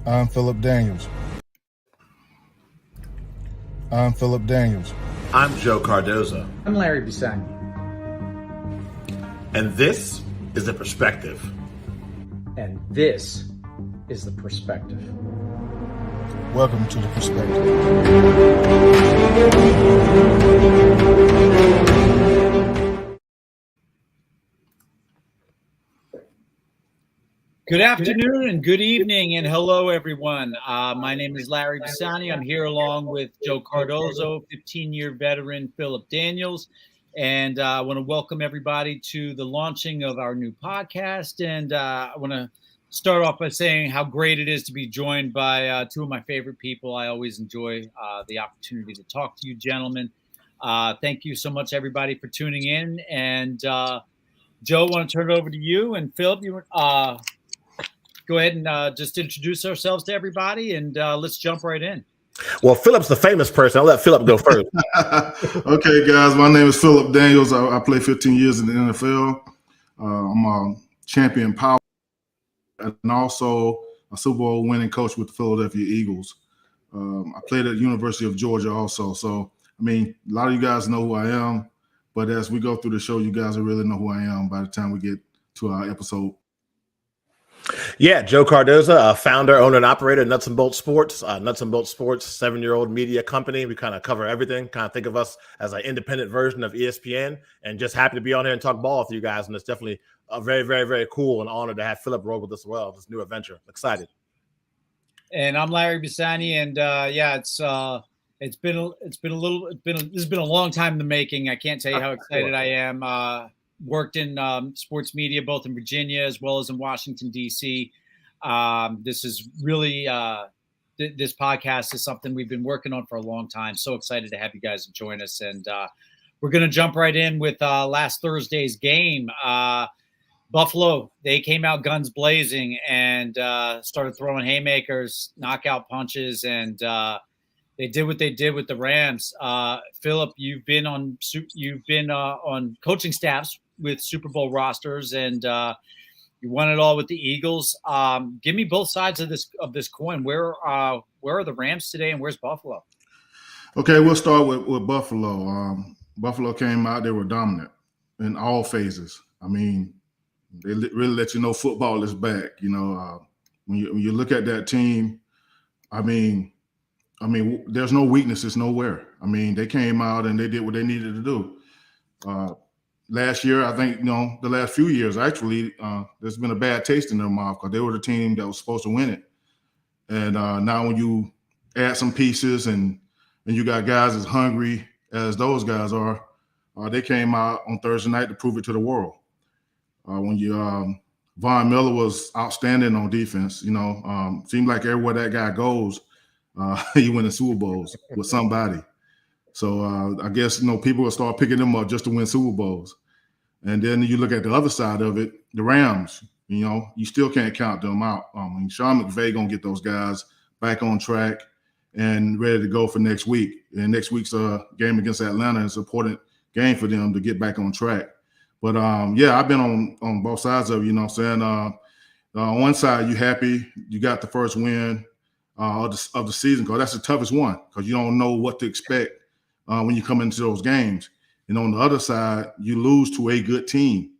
I'm Philip Daniels. I'm Philip Daniels. I'm Joe Cardozo. I'm Larry Bisagni. And this is The Perspective. And this is The Perspective. Welcome to The Perspective. Good afternoon and good evening and hello, everyone. My name is Larry Bisagni. I'm here along with Joe Cardozo, 15-year veteran Philip Daniels. And I want to welcome everybody to the launching of our new podcast. And I want to start off by saying how great it is to be joined by two of my favorite people. I always enjoy the opportunity to talk to you gentlemen. Thank you so much, everybody, for tuning in. And Joe, I want to turn it over to you. And Philip, you go ahead and just introduce ourselves to everybody, and let's jump right in. Well, Philip's the famous person. I'll let Philip go first. Okay, guys, my name is Philip Daniels. I played 15 years in the NFL. I'm a champion power and also a Super Bowl winning coach with the Philadelphia Eagles. I played at the University of Georgia also. So, I mean, a lot of you guys know who I am, but as we go through the show, you guys will really know who I am by the time we get to our episode. Yeah, Joe Cardozo, founder, owner, and operator of Nuts and Bolts Sports. Nuts and Bolts Sports, 7-year-old media company. We kind of cover everything. Kind of think of us as an independent version of ESPN, and just happy to be on here and talk ball with you guys. And it's definitely a very, very, very cool and honor to have Philip roll with us as well. This new adventure. Excited. And I'm Larry Bisagni, and it's been a long time in the making. I can't tell you how excited I am. Worked in sports media, both in Virginia as well as in Washington, D.C. This is really this podcast is something we've been working on for a long time. So excited to have you guys join us. And we're going to jump right in with last Thursday's game. Buffalo, they came out guns blazing and started throwing haymakers, knockout punches, and they did what they did with the Rams. Philip, you've been on coaching staffs with Super Bowl rosters, and you won it all with the Eagles. Give me both sides of this coin. Where are the Rams today, and where's Buffalo? Okay, we'll start with Buffalo. Buffalo came out; they were dominant in all phases. I mean, they really let you know football is back. You know, when you look at that team, I mean, there's no weaknesses nowhere. I mean, they came out and they did what they needed to do. Last year, I think, the last few years, actually, there's been a bad taste in their mouth because they were the team that was supposed to win it. And now when you add some pieces and you got guys as hungry as those guys are, they came out on Thursday night to prove it to the world. Von Miller was outstanding on defense. Seemed like everywhere that guy goes, he winning Super Bowls with somebody. So I guess, people will start picking them up just to win Super Bowls. And then you look at the other side of it, the Rams, you still can't count them out. Sean McVay going to get those guys back on track and ready to go for next week. And next week's game against Atlanta is an important game for them to get back on track. But, I've been on both sides of it, on one side, you happy you got the first win of the season because that's the toughest one because you don't know what to expect when you come into those games. And on the other side, you lose to a good team.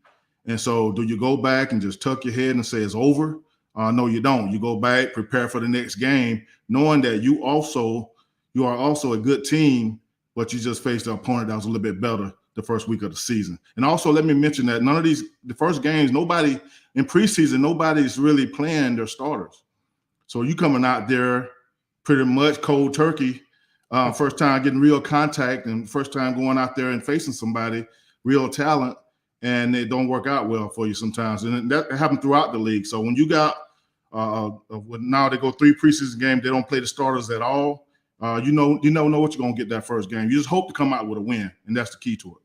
And so do you go back and just tuck your head and say it's over? No, you don't. You go back, prepare for the next game, knowing that you are also a good team, but you just faced an opponent that was a little bit better the first week of the season. And also let me mention that the first games, nobody in preseason, nobody's really playing their starters. So you coming out there pretty much cold turkey, first time getting real contact and first time going out there and facing somebody, real talent, and it don't work out well for you sometimes. And that happened throughout the league. So when you got now they go 3 preseason games, they don't play the starters at all. You don't know what you're going to get that first game. You just hope to come out with a win, and that's the key to it.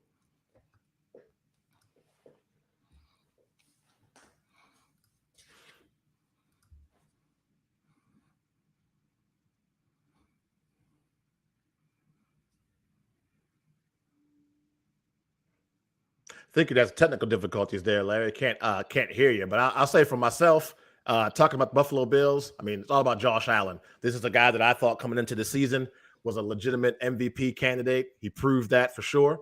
Thinking there's technical difficulties there, Larry. Can't hear you. But I'll say for myself, Talking about the Buffalo Bills, I mean, it's all about Josh Allen. This is a guy that I thought coming into the season was a legitimate MVP candidate. He proved that for sure.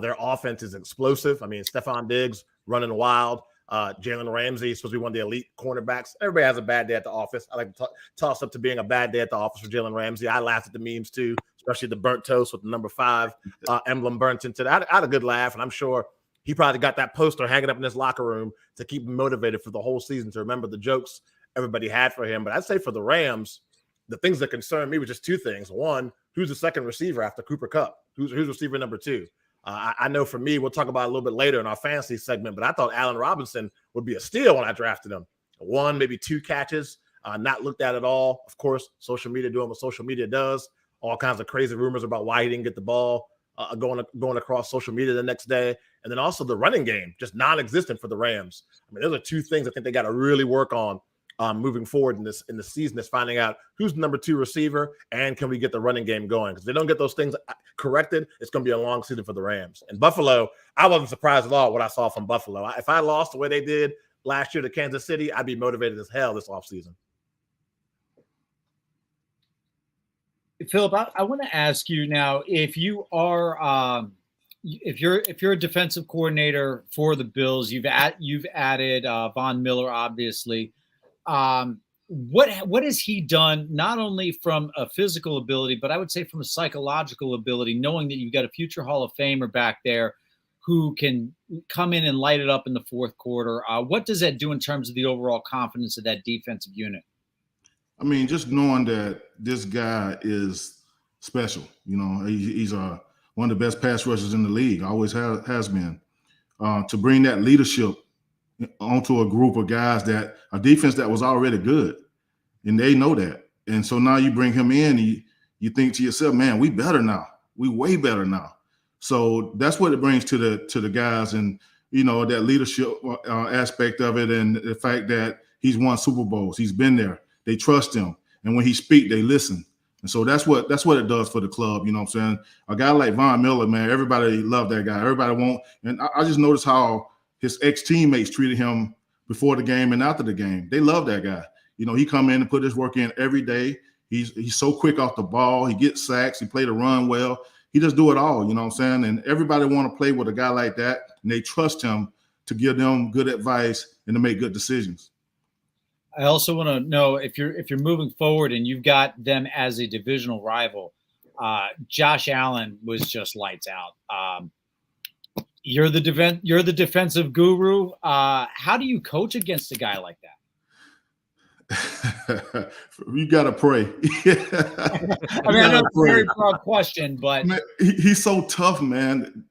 Their offense is explosive. I mean, Stephon Diggs running wild. Jalen Ramsey is supposed to be one of the elite cornerbacks. Everybody has a bad day at the office. I like to toss up to being a bad day at the office for Jalen Ramsey. I laughed at the memes too, especially the burnt toast with the number 5 emblem burnt into that. I had a good laugh, and I'm sure he probably got that poster hanging up in his locker room to keep him motivated for the whole season, to remember the jokes everybody had for him. But I'd say for the Rams, the things that concern me were just 2 things. One, who's the second receiver after Cooper Kupp? Who's receiver number 2? I know for me, we'll talk about it a little bit later in our fantasy segment, but I thought Allen Robinson would be a steal when I drafted him. 1, maybe 2 catches, not looked at all. Of course, social media doing what social media does. All kinds of crazy rumors about why he didn't get the ball going across social media the next day. And then also the running game, just non-existent for the Rams. I mean, those are 2 things I think they got to really work on moving forward in the season, is finding out who's the number 2 receiver and can we get the running game going. Because if they don't get those things corrected, it's going to be a long season for the Rams. And Buffalo, I wasn't surprised at all what I saw from Buffalo. If I lost the way they did last year to Kansas City, I'd be motivated as hell this offseason. Philip, I want to ask you now, if you are if you're a defensive coordinator for the Bills, you've added Von Miller, obviously. What has he done, not only from a physical ability, but I would say from a psychological ability, knowing that you've got a future Hall of Famer back there who can come in and light it up in the fourth quarter? What does that do in terms of the overall confidence of that defensive unit? I mean, just knowing that this guy is special. You know, he's one of the best pass rushers in the league, always has been. To bring that leadership onto a group of guys, that a defense that was already good, and they know that. And so now you bring him in, you think to yourself, man, we better now. We way better now. So that's what it brings to the guys, and you know, that leadership aspect of it, and the fact that he's won Super Bowls, he's been there. They trust him, and when he speaks, they listen. And so that's what it does for the club. You know what I'm saying? A guy like Von Miller, man, everybody loved that guy. Everybody and I just noticed how his ex-teammates treated him before the game and after the game. They love that guy. You know, he come in and put his work in every day. He's so quick off the ball. He gets sacks. He played the run well. He just do it all, you know what I'm saying? And everybody want to play with a guy like that, and they trust him to give them good advice and to make good decisions. I also want to know, if you're moving forward and you've got them as a divisional rival, Josh Allen was just lights out. You're the defensive guru. How do you coach against a guy like that? You got to pray. I mean, I know it's a very broad question, but man, he's so tough, man.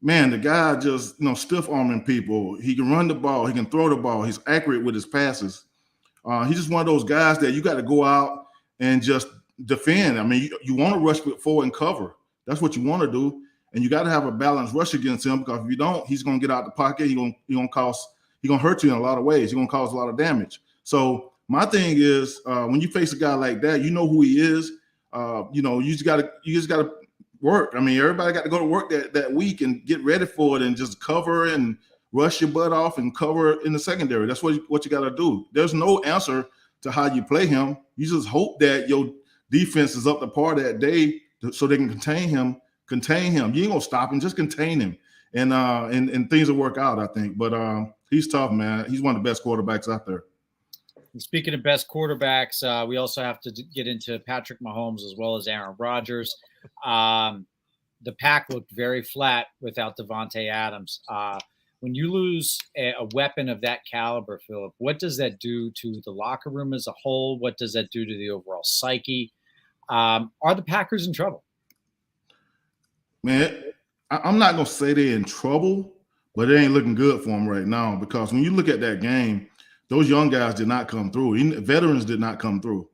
Man, the guy just, stiff arming people. He can run the ball. He can throw the ball. He's accurate with his passes. He's just one of those guys that you got to go out and just defend. I mean, you want to rush forward and cover. That's what you want to do. And you got to have a balanced rush against him, because if you don't, he's going to get out the pocket. He's going to hurt you in a lot of ways. He's going to cause a lot of damage. So my thing is, when you face a guy like that, you know who he is. You just got to work. I mean, everybody got to go to work that week and get ready for it, and just cover and rush your butt off and cover in the secondary. That's what you got to do. There's no answer to how you play him. You just hope that your defense is up to par that day so they can contain him. You ain't gonna stop him, just contain him, and things will work out, I think. But he's tough, man. He's one of the best quarterbacks out there. And speaking of best quarterbacks, we also have to get into Patrick Mahomes as well as Aaron Rodgers. The pack looked very flat without Davante Adams. When you lose a weapon of that caliber, Philip, what does that do to the locker room as a whole? What does that do to the overall psyche? Are the Packers in trouble? Man, I'm not going to say they're in trouble, but it ain't looking good for them right now, because when you look at that game, those young guys did not come through. Even veterans did not come through.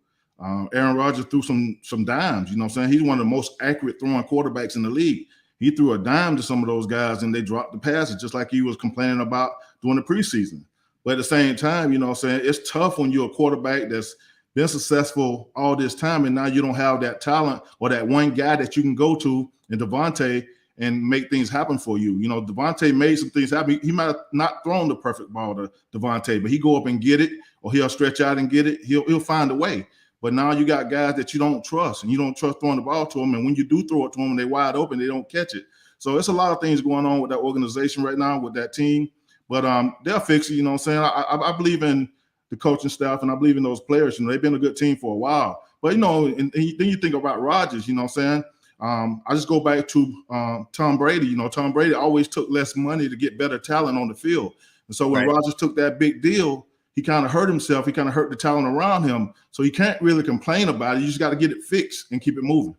Aaron Rodgers threw some dimes. You know what I'm saying? He's one of the most accurate throwing quarterbacks in the league. He threw a dime to some of those guys, and they dropped the passes, just like he was complaining about during the preseason. But at the same time, you know what I'm saying, it's tough when you're a quarterback that's been successful all this time, and now you don't have that talent or that one guy that you can go to in Davante and make things happen for you. You know, Devontae made some things happen. He might have not thrown the perfect ball to Devontae, but he go up and get it, or he'll stretch out and get it. He'll find a way. But now you got guys that you don't trust, and you don't trust throwing the ball to them. And when you do throw it to them and they're wide open, they don't catch it. So it's a lot of things going on with that organization right now, with that team. But they'll fix it, you know what I'm saying? I believe in the coaching staff, and I believe in those players. You know, they've been a good team for a while. But, you know, and then you think about Rodgers, you know what I'm saying? I just go back to Tom Brady. You know, Tom Brady always took less money to get better talent on the field. And so when Rodgers took that big deal, he kind of hurt himself. He kind of hurt the talent around him. So he can't really complain about it. You just got to get it fixed and keep it moving.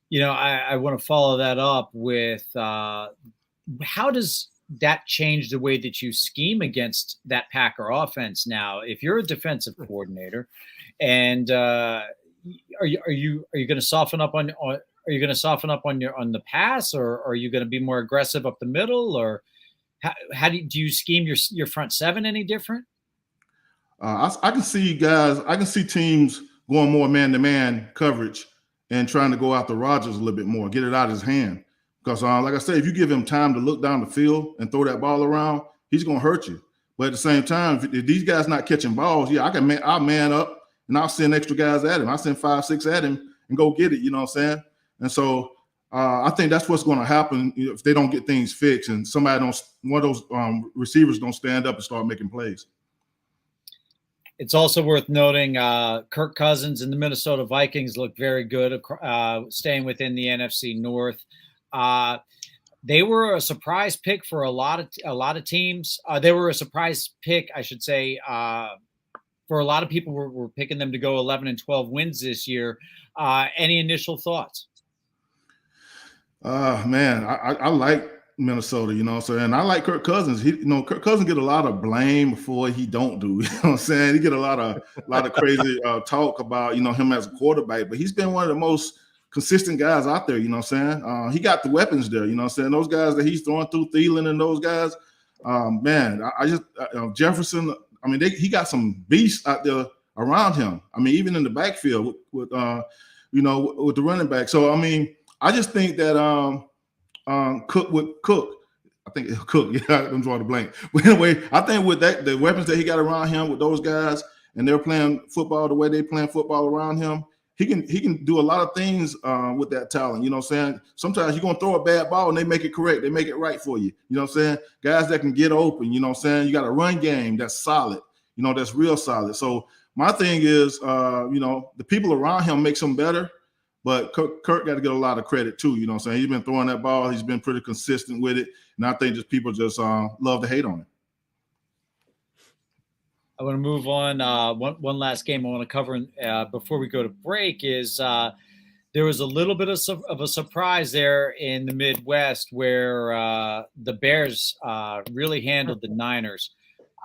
You know, I want to follow that up with how does that change the way that you scheme against that Packer offense now? If you're a defensive coordinator, and are you going to soften up on the pass, or are you going to be more aggressive up the middle, or how do you scheme your front seven any different? I can see guys. I can see teams going more man-to-man coverage and trying to go after Rodgers a little bit more, get it out of his hand. Because, like I said, if you give him time to look down the field and throw that ball around, he's going to hurt you. But at the same time, if these guys not catching balls, I'll man up and I'll send extra guys at him. I'll send 5, 6 at him and go get it, you know what I'm saying? And so I think that's what's going to happen if they don't get things fixed and one of those receivers don't stand up and start making plays. It's also worth noting Kirk Cousins and the Minnesota Vikings look very good, staying within the NFC North. They were a surprise pick for a lot of teams. They were a surprise pick, I should say, for a lot of people. Were picking them to go 11 and 12 wins this year. Any initial thoughts? Man, I like Minnesota, you know what I'm saying? I like Kirk Cousins. Kirk Cousins get a lot of blame before he don't do. You know what I'm saying? He get a lot of crazy talk about, him as a quarterback, but he's been one of the most consistent guys out there, you know what I'm saying? He got the weapons there, you know what I'm saying? Those guys that he's throwing through, Thielen and those guys, man, Jefferson, he got some beasts out there around him. Even in the backfield with the running back. So, I just think that Cook. I think Cook. Yeah, I'm drawing the blank. But anyway, I think with that, the weapons that he got around him with those guys, and they're playing football the way they playing football around him, he can do a lot of things with that talent. You know what I'm saying? Sometimes you're gonna throw a bad ball and they make it correct. They make it right for you. You know what I'm saying? Guys that can get open. You know what I'm saying? You got a run game that's solid. That's real solid. So my thing is, the people around him makes him better. But Kirk got to get a lot of credit too, you know what I'm saying? He's been throwing that ball. He's been pretty consistent with it. And I think just people just love to hate on it. I want to move on. One last game I want to cover before we go to break is there was a little bit of a surprise there in the Midwest where the Bears really handled the Niners.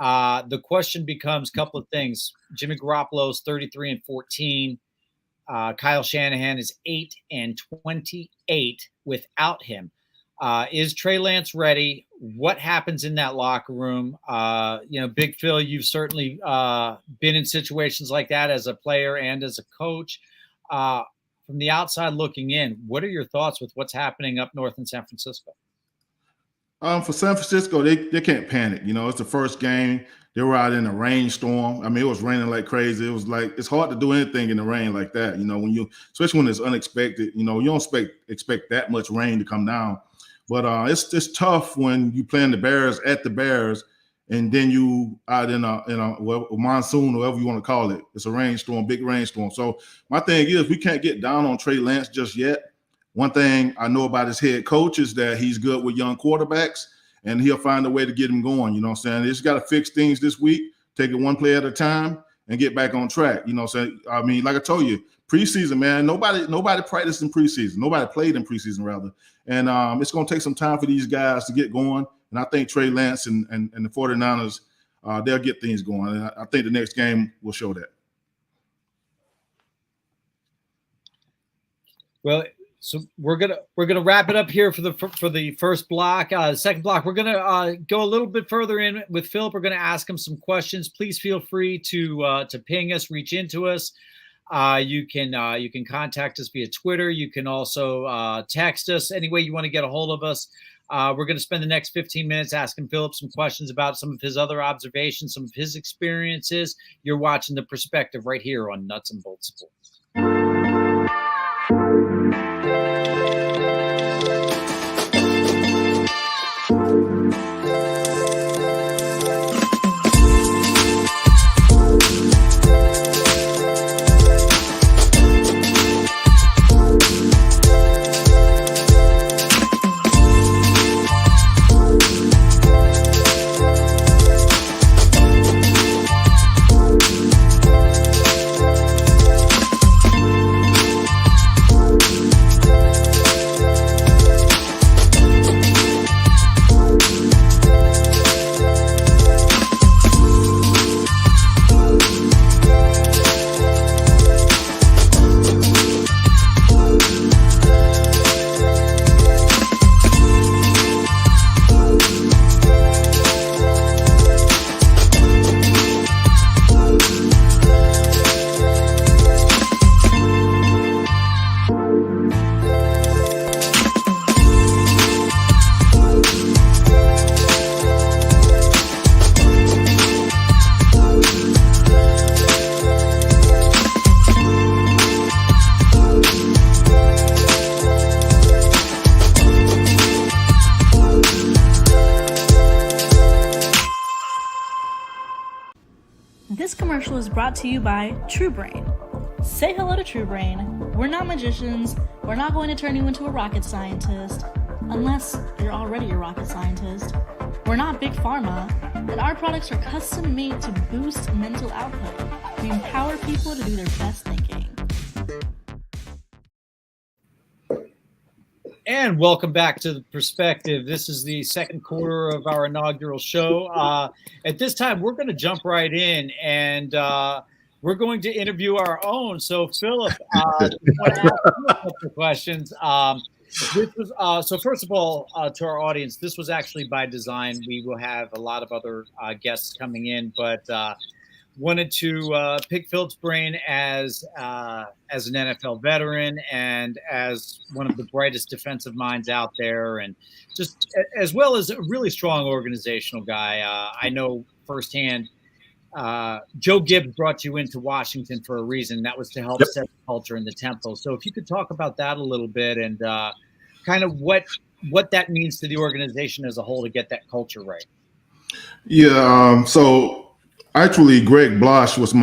The question becomes a couple of things. Jimmy Garoppolo's 33-14. Kyle Shanahan is 8-28 without him. Is Trey Lance ready? What happens in that locker room? Big Phil, you've certainly been in situations like that as a player and as a coach. From the outside looking in, what are your thoughts with what's happening up north in San Francisco? For San Francisco, they can't panic. It's the first game. They were out in a rainstorm. It was raining like crazy. It was like it's hard to do anything in the rain like that. Especially when it's unexpected. You don't expect that much rain to come down. But it's tough when you playing the Bears at the Bears, and then you out in a monsoon, or whatever you want to call it. It's a rainstorm, big rainstorm. So my thing is, we can't get down on Trey Lance just yet. One thing I know about his head coach is that he's good with young quarterbacks, and he'll find a way to get him going. You know what I'm saying? They just got to fix things this week, take it one play at a time, and get back on track. You know what I'm saying? Like I told you, preseason, man, nobody practiced in preseason. Nobody played in preseason, rather. And it's going to take some time for these guys to get going. And I think Trey Lance and the 49ers, they'll get things going. And I think the next game will show that. Well, so we're gonna wrap it up here for the first block. The second block, we're gonna go a little bit further in with Philip. We're gonna ask him some questions. Please feel free to ping us, reach into us. You can contact us via Twitter. You can also text us any way you want to get a hold of us. We're going to spend the next 15 minutes asking Philip some questions about some of his other observations, some of his experiences. You're watching The Perspective right here on Nuts and Bolts Sports. This commercial is brought to you by TrueBrain. Say hello to TrueBrain. We're not magicians. We're not going to turn you into a rocket scientist, unless you're already a rocket scientist. We're not Big Pharma, and our products are custom made to boost mental output. We empower people to do their best thinking. And welcome back to The Perspective. This is the second quarter of our inaugural show. At this time, we're going to jump right in, and we're going to interview our own. So, Philip, I want to ask you a couple of questions. This was, so first of all, to our audience, this was actually by design. We will have a lot of other guests coming in, but wanted to pick Philip's brain as an NFL veteran and as one of the brightest defensive minds out there, and just as well as a really strong organizational guy. I know firsthand. Joe Gibbs brought you into Washington for a reason. That was to help set the culture in the tempo. So if you could talk about that a little bit and kind of what that means to the organization as a whole to get that culture right. Yeah. So actually, Greg Blosh was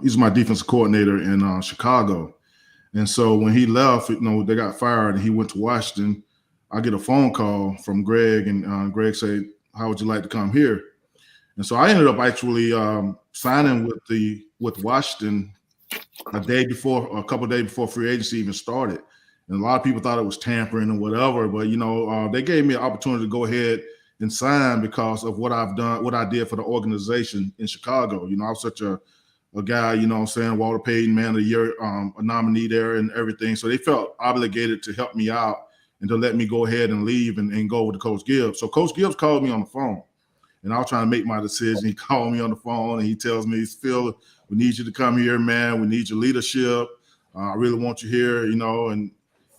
he's my defensive coordinator in Chicago. And so when he left, they got fired and he went to Washington. I get a phone call from Greg, and Greg said, "How would you like to come here?" And so I ended up actually signing with Washington a couple of days before free agency even started. And a lot of people thought it was tampering or whatever, but they gave me an opportunity to go ahead and sign because of what I've done, what I did for the organization in Chicago. I was such a guy, Walter Payton Man of the Year, a nominee there and everything. So they felt obligated to help me out and to let me go ahead and leave and go with Coach Gibbs. So Coach Gibbs called me on the phone. And I was trying to make my decision. He called me on the phone and he tells me, "Phil, we need you to come here, man. We need your leadership. I really want you here," And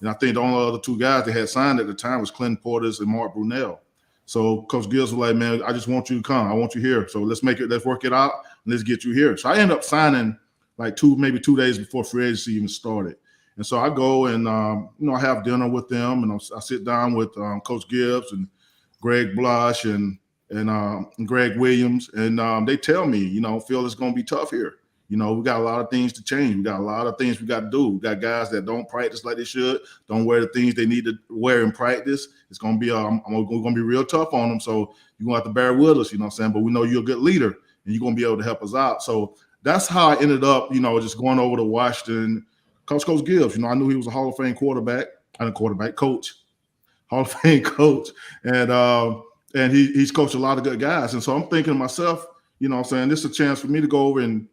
I think the only other two guys that had signed at the time was Clinton Portis and Mark Brunell. So Coach Gibbs was like, "Man, I just want you to come. I want you here. So let's work it out, and let's get you here." So I ended up signing like 2 days before free agency even started. And so I go and I have dinner with them, and I sit down with Coach Gibbs and Greg Blosh and Greg Williams, and they tell me, "Phil, it's going to be tough here. We got a lot of things to change. We got a lot of things we got to do. We got guys that don't practice like they should, don't wear the things they need to wear in practice. It's going to be I'm going to be real tough on them. So you're going to have to bear with us, But we know you're a good leader, and you're going to be able to help us out." So that's how I ended up, just going over to Washington. Coach Gibbs, I knew he was a Hall of Fame coach, Hall of Fame coach, and he's coached a lot of good guys. And so I'm thinking to myself, this is a chance for me to go over and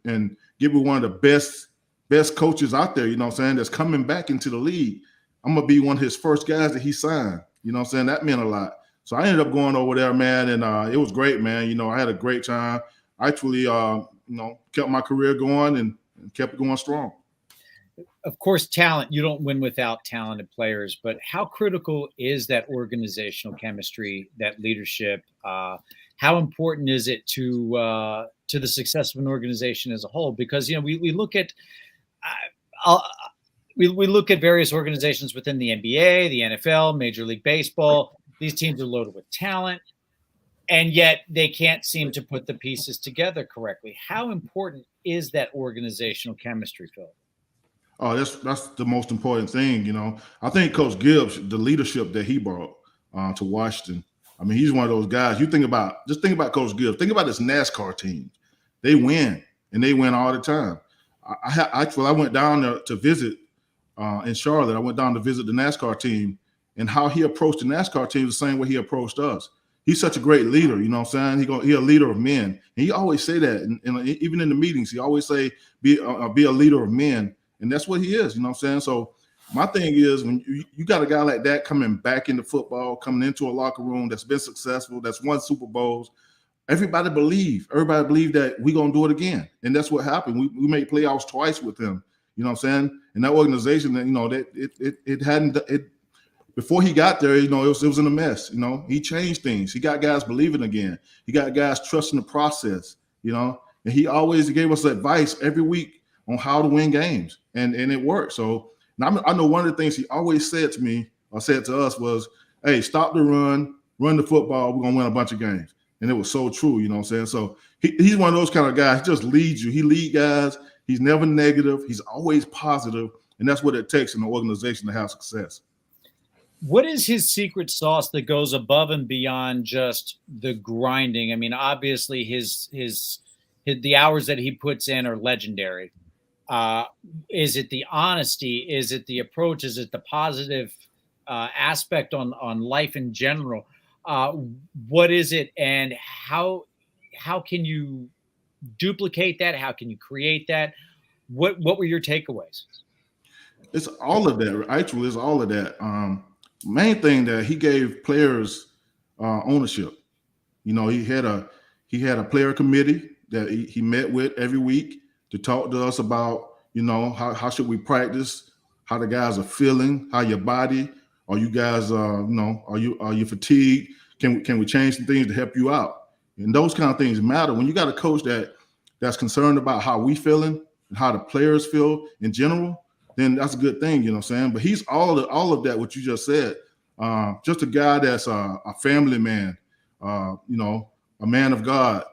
get with one of the best coaches out there, that's coming back into the league. I'm going to be one of his first guys that he signed, that meant a lot. So I ended up going over there, man, and it was great, man. I had a great time. I actually, kept my career going and kept it going strong. of course, talent, you don't win without talented players, but how critical is that organizational chemistry, that leadership? How important is it to the success of an organization as a whole? Because, we look at we look at various organizations within the NBA, the NFL, Major League Baseball. These teams are loaded with talent, and yet they can't seem to put the pieces together correctly. How important is that organizational chemistry, Phil? Oh, that's the most important thing. I think Coach Gibbs, the leadership that he brought to Washington. I mean, he's one of those guys. Just think about Coach Gibbs. Think about this NASCAR team. They win, and they win all the time. I went down there to visit in Charlotte. I went down to visit the NASCAR team, and how he approached the NASCAR team is the same way he approached us. He's such a great leader, you know what I'm saying? He's a leader of men. And he always say that, and even in the meetings, he always say, be a leader of men. And that's what he is, you know what I'm saying? So my thing is, when you got a guy like that coming back into football, coming into a locker room that's been successful, that's won Super Bowls, everybody believe that we're going to do it again. And that's what happened. We made playoffs twice with him, you know what I'm saying? And that organization, that, before he got there, it was in a mess. He changed things. He got guys believing again. He got guys trusting the process, and he always gave us advice every week on how to win games, and it worked. So I know one of the things he always said to me or said to us was, hey, stop the run the football, we're going to win a bunch of games. And it was so true, you know what I'm saying? So he's one of those kind of guys. He just leads you. He leads guys. He's never negative. He's always positive, and that's what it takes in an organization to have success. What is his secret sauce that goes above and beyond just the grinding? I mean, obviously the hours that he puts in are legendary. Is it the honesty? Is it the approach? Is it the positive aspect on life in general? What is it, and how can you duplicate that? How can you create that? What were your takeaways? It's all of that. Actually, it's all of that. Main thing that he gave players ownership. He had a player committee that he met with every week to talk to us about, how should we practice, how the guys are feeling, how your body, are you guys, are you fatigued? Can we change some things to help you out? And those kind of things matter. When you got a coach that's concerned about how we feeling and how the players feel in general, then that's a good thing, you know what I'm saying? But he's all of that, what you just said. Just a guy that's a family man, a man of God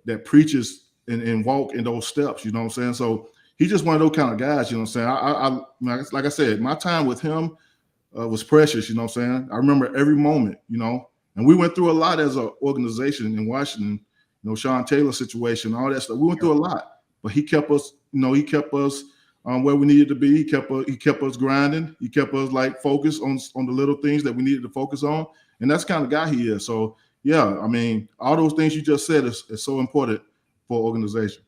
that preaches and walk in those steps, you know what I'm saying? So he's just one of those kind of guys, you know what I'm saying? Like I said, my time with him was precious, you know what I'm saying? I remember every moment, and we went through a lot as an organization in Washington, Sean Taylor situation, all that stuff. We went through a lot, but he kept us, where we needed to be. He kept us grinding. He kept us focused on the little things that we needed to focus on. And that's the kind of guy he is. So yeah, I mean, all those things you just said is so important for organization.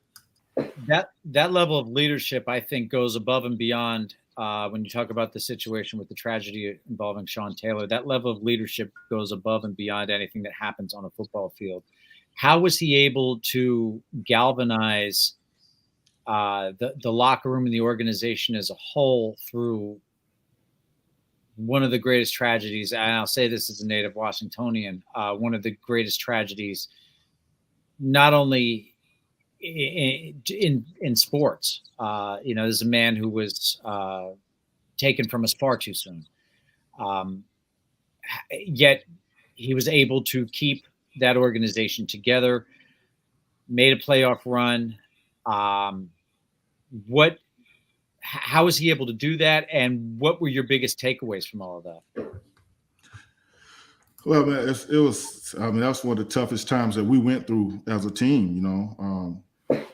That level of leadership, I think, goes above and beyond when you talk about the situation with the tragedy involving Sean Taylor. That level of leadership goes above and beyond anything that happens on a football field. How was he able to galvanize the locker room and the organization as a whole through one of the greatest tragedies, and I'll say this as a native Washingtonian, one of the greatest tragedies, not only in sports. There's a man who was taken from us far too soon. Yet he was able to keep that organization together, made a playoff run. How was he able to do that, and what were your biggest takeaways from all of that? Well, man, it was. I mean, that's one of the toughest times that we went through as a team.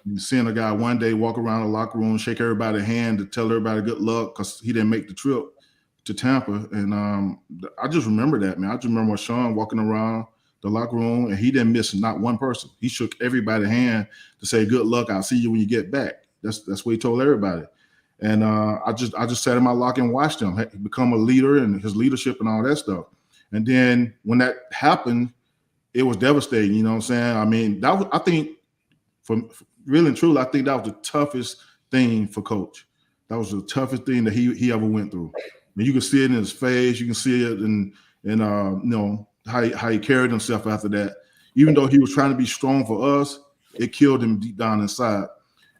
You seeing a guy one day walk around the locker room, shake everybody's hand to tell everybody good luck because he didn't make the trip to Tampa, and I just remember that, man. I just remember Sean walking around the locker room, and he didn't miss not one person. He shook everybody's hand to say good luck. I'll see you when you get back. That's what he told everybody. And I just sat in my locker and watched him become a leader and his leadership and all that stuff. And then when that happened, it was devastating. You know what I'm saying? I mean, I think, for really and truly, I think that was the toughest thing for Coach. the toughest thing that he ever went through. And you can see it in his face. You can see it in you know, how he carried himself after that. Even though he was trying to be strong for us, it killed him deep down inside.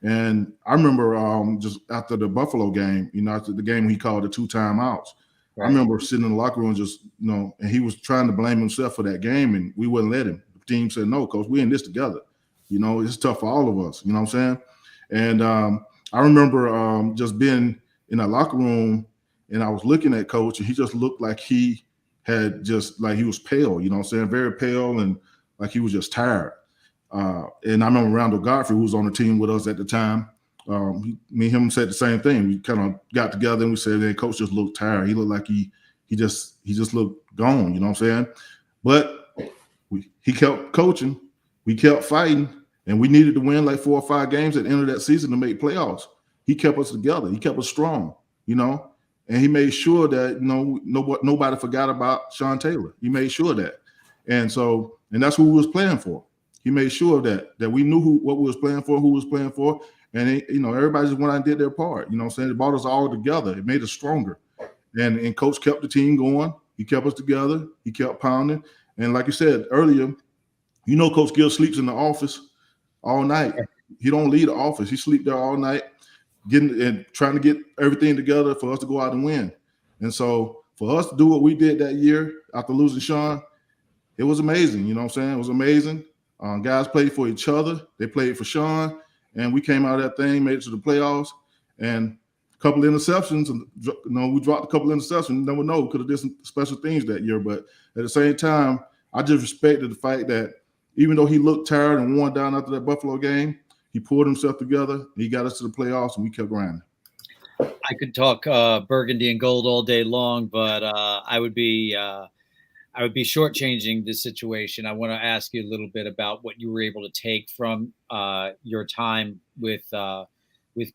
And I remember just after the Buffalo game, you know, after the game he called the 2 timeouts, right. I remember sitting in the locker room just, you know, and he was trying to blame himself for that game, and we wouldn't let him. The team said, no, Coach, we're in this together. You know, it's tough for all of us. You know what I'm saying? And I remember just being in that locker room, and I was looking at Coach, and he just looked like he had just, like he was pale, you know what I'm saying? Very pale, and like he was just tired. And I remember Randall Godfrey, who was on the team with us at the time, me and him said the same thing. We kind of got together and we said, hey, Coach just looked tired. He looked like he just looked gone, you know what I'm saying? But he kept coaching. We kept fighting, and we needed to win like 4 or 5 games at the end of that season to make playoffs. He kept us together. He kept us strong, you know, and he made sure that, you know, nobody forgot about Sean Taylor. He made sure of that. And that's who we was playing for. He made sure that we knew what we was playing for, who was playing for, and you know, everybody just went out and did their part. You know what I'm saying? It brought us all together. It made us stronger. And Coach kept the team going. He kept us together. He kept pounding. And like you said earlier, you know, Coach Gill sleeps in the office all night. He don't leave the office. He sleep there all night, trying to get everything together for us to go out and win. And so for us to do what we did that year after losing Sean, it was amazing. You know what I'm saying? It was amazing. Guys played for each other. They played for Sean, and we came out of that thing, made it to the playoffs, and a couple of interceptions. And, you know, we dropped a couple of interceptions. You never know. We could have did some special things that year. But at the same time, I just respected the fact that even though he looked tired and worn down after that Buffalo game, he pulled himself together. He got us to the playoffs, and we kept grinding. I could talk burgundy and gold all day long, but I would be shortchanging this situation. I want to ask you a little bit about what you were able to take from your time with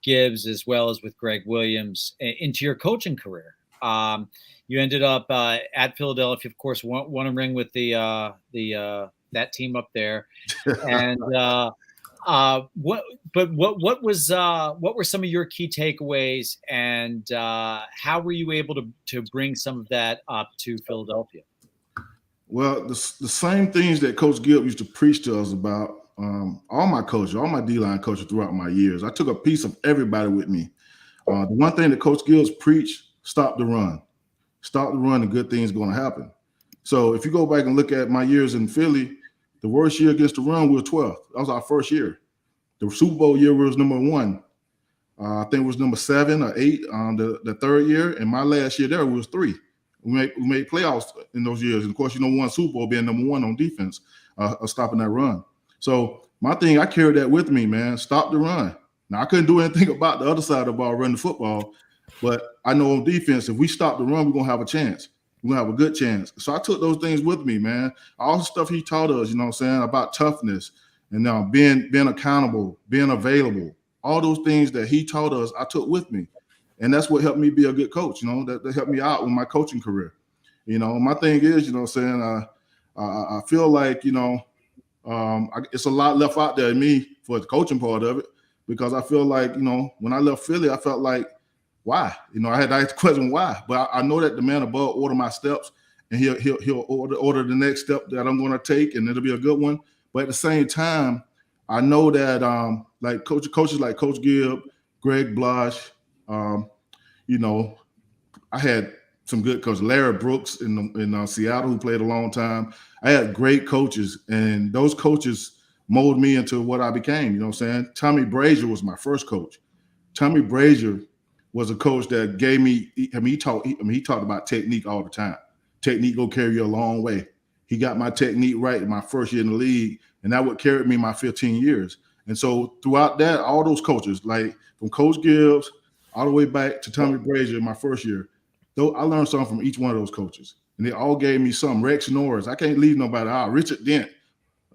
Gibbs as well as with Greg Williams into your coaching career. You ended up at Philadelphia, of course, won a ring with the that team up there, and what were some of your key takeaways, and how were you able to bring some of that up to Philadelphia? Well, the same things that Coach Gibb used to preach to us about, all my coaches, all my D-line coaches throughout my years. I took a piece of everybody with me. The one thing that Coach Gibbs preached, stop the run. Stop the run and good things going to happen. So if you go back and look at my years in Philly, the worst year against the run, we were 12th. That was our first year. The Super Bowl year was number 1. I think it was number 7 or 8 the third year. And my last year there was 3. We made playoffs in those years. And, of course, you know, one Super Bowl being number 1 on defense, stopping that run. So my thing, I carried that with me, man. Stop the run. Now, I couldn't do anything about the other side of the ball, running the football. But I know on defense, if we stop the run, we're going to have a chance. We're going to have a good chance. So I took those things with me, man. All the stuff he taught us, you know what I'm saying, about toughness and being accountable, being available. All those things that he taught us, I took with me. And that's what helped me be a good coach, you know, that helped me out with my coaching career. You know, my thing is, you know what I'm saying, I feel like, you know, it's a lot left out there in me for the coaching part of it, because I feel like, you know, when I left Philly, I felt like, why? You know, I had to ask the question why. But I know that the man above order my steps, and he'll order the next step that I'm going to take, and it'll be a good one. But at the same time, I know that like coaches like Coach Gibb, Greg Blosh, you know, I had some good coaches. Larry Brooks in Seattle, who played a long time. I had great coaches, and those coaches molded me into what I became. You know what I'm saying? Tommy Brazier was my first coach. Tommy Brazier was a coach that gave me. He talked about technique all the time. Technique will carry you a long way. He got my technique right in my first year in the league, and that would carry me my 15 years. And so throughout that, all those coaches, like from Coach Gibbs all the way back to Tommy Brazier, my first year, though I learned something from each one of those coaches, and they all gave me something. Rex Norris, I can't leave nobody out. Richard Dent,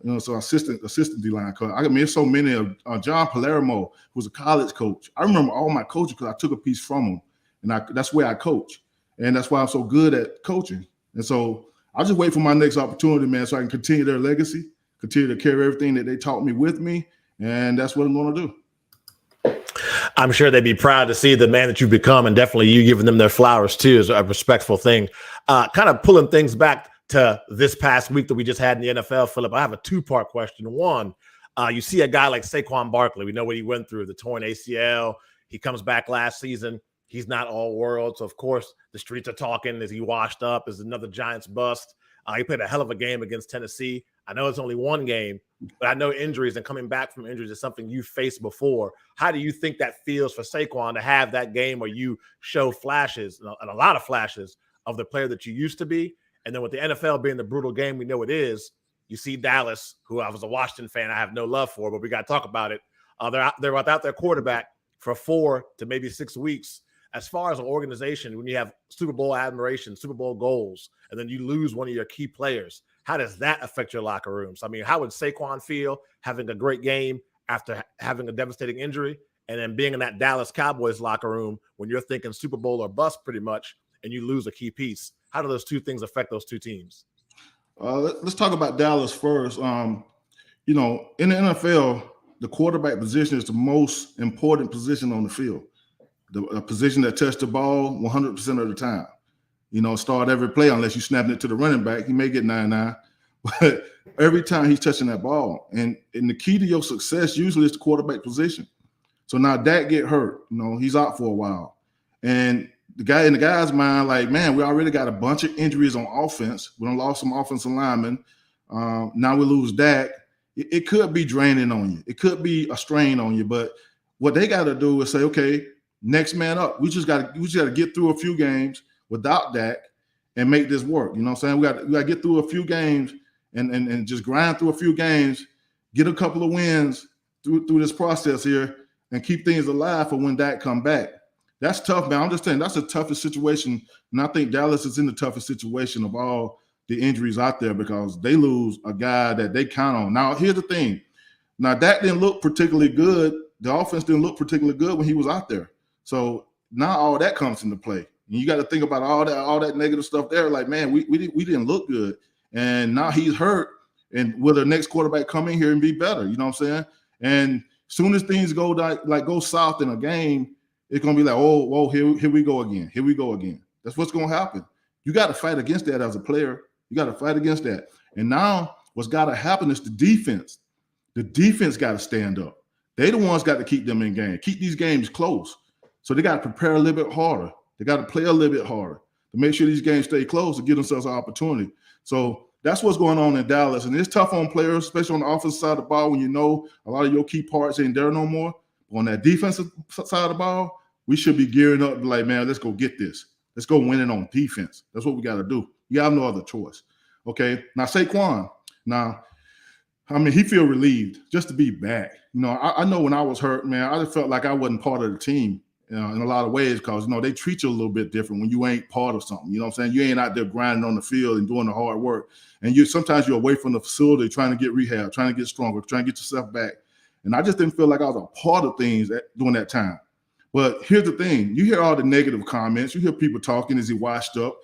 you know, so assistant D-line coach. I mean, so many of John Palermo, who was a college coach. I remember all my coaches because I took a piece from them, and that's where I coach, and that's why I'm so good at coaching. And so I just wait for my next opportunity, man, so I can continue their legacy, continue to carry everything that they taught me with me, and that's what I'm going to do. I'm sure they'd be proud to see the man that you've become, and definitely you giving them their flowers too is a respectful thing. Kind of pulling things back to this past week that we just had in the NFL, Philip, I have a two-part question. One, you see a guy like Saquon Barkley. We know what he went through, the torn ACL. He comes back last season. He's not all world. So, of course, the streets are talking. Is he washed up? Is another Giants bust? He played a hell of a game against Tennessee. I know it's only one game, but I know injuries and coming back from injuries is something you faced before. How do you think that feels for Saquon to have that game where you show flashes, and a lot of flashes, of the player that you used to be? And then with the NFL being the brutal game we know it is, you see Dallas, who I was a Washington fan I have no love for, but we got to talk about it. They're without their quarterback for 4 to maybe 6 weeks. As far as an organization, when you have Super Bowl admiration, Super Bowl goals, and then you lose one of your key players, how does that affect your locker rooms? I mean, how would Saquon feel having a great game after having a devastating injury and then being in that Dallas Cowboys locker room when you're thinking Super Bowl or bust pretty much and you lose a key piece? How do those two things affect those two teams? Let's talk about Dallas first. In the NFL, the quarterback position is the most important position on the field. A position that touches the ball 100% of the time. Start every play unless you snap it to the running back. He may get 9-9, but every time he's touching that ball. And the key to your success usually is the quarterback position. So now Dak get hurt. He's out for a while. And the guy's mind, like, man, we already got a bunch of injuries on offense. We done lost some offensive linemen. Now we lose Dak. It could be draining on you. It could be a strain on you. But what they got to do is say, okay, next man up. We just got to get through a few games without Dak and make this work. You know what I'm saying? We got to get through a few games and just grind through a few games, get a couple of wins through this process here and keep things alive for when Dak come back. That's tough, man. I'm just saying that's the toughest situation. And I think Dallas is in the toughest situation of all the injuries out there because they lose a guy that they count on. Now, here's the thing. Now, Dak didn't look particularly good. The offense didn't look particularly good when he was out there. So now all that comes into play. And you got to think about all that negative stuff there. Like, man, we didn't look good. And now he's hurt. And will the next quarterback come in here and be better? You know what I'm saying? And as soon as things go south in a game, it's going to be like, whoa, here we go again. Here we go again. That's what's going to happen. You got to fight against that as a player. You got to fight against that. And now what's got to happen is the defense. The defense got to stand up. They the ones got to keep them in game, keep these games close. So they got to prepare a little bit harder. They got to play a little bit harder to make sure these games stay close to give themselves an opportunity. So that's what's going on in Dallas. And it's tough on players, especially on the offensive side of the ball, when you know a lot of your key parts ain't there no more. But on that defensive side of the ball, we should be gearing up like, man, let's go get this. Let's go win it on defense. That's what we got to do. You have no other choice. Okay. Now, Saquon. Now, I mean, he feel relieved just to be back. I know when I was hurt, man, I just felt like I wasn't part of the team in a lot of ways because, they treat you a little bit different when you ain't part of something. You know what I'm saying? You ain't out there grinding on the field and doing the hard work. And sometimes you're away from the facility trying to get rehab, trying to get stronger, trying to get yourself back. And I just didn't feel like I was a part of things during that time. But here's the thing. You hear all the negative comments. You hear people talking, is he washed up?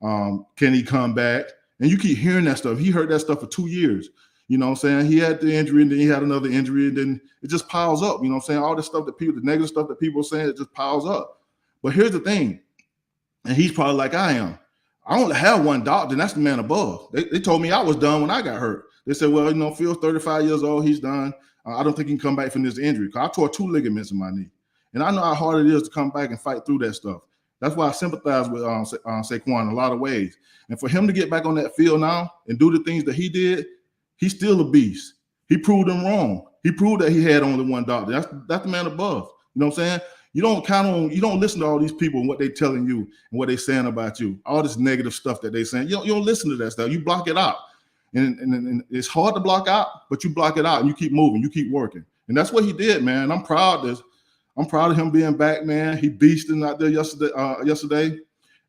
Can he come back? And you keep hearing that stuff. He heard that stuff for 2 years. You know what I'm saying? He had the injury and then he had another injury and then it just piles up. You know what I'm saying? All the stuff the negative stuff that people are saying, it just piles up. But here's the thing. And he's probably like I am. I only have one doctor, and that's the man above. They told me I was done when I got hurt. They said, well, Phil's 35 years old. He's done. I don't think he can come back from this injury. Because I tore 2 ligaments in my knee. And I know how hard it is to come back and fight through that stuff. That's why I sympathize with Saquon in a lot of ways. And for him to get back on that field now and do the things that he did, he's still a beast. He proved them wrong. He proved that he had only one doctor. That's the man above. You know what I'm saying? You don't listen to all these people and what they're telling you and what they're saying about you. All this negative stuff that they're saying. You don't listen to that stuff. You block it out. And it's hard to block out, but you block it out and you keep moving. You keep working. And that's what he did, man. I'm proud of him being back, man. He beasting out there yesterday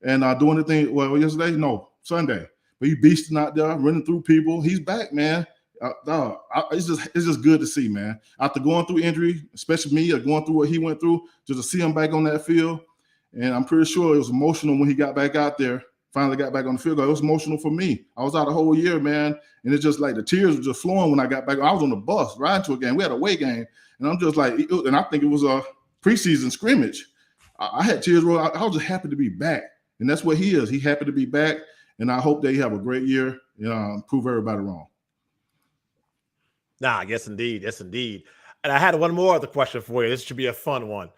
and doing the thing. Well, yesterday? No, Sunday. But he beasting out there, running through people. He's back, man. It's just good to see, man. After going through injury, especially me, or going through what he went through, just to see him back on that field. And I'm pretty sure it was emotional when he got back out there, finally got back on the field. It was emotional for me. I was out a whole year, man. And it's just like the tears were just flowing when I got back. I was on the bus riding to a game. We had a away game. And I'm just like, and I think it was preseason scrimmage, I had tears roll. I was just happy to be back. And that's what he is. He happy to be back. And I hope they have a great year and prove everybody wrong. Yes, indeed. Yes, indeed. And I had one more other question for you. This should be a fun one.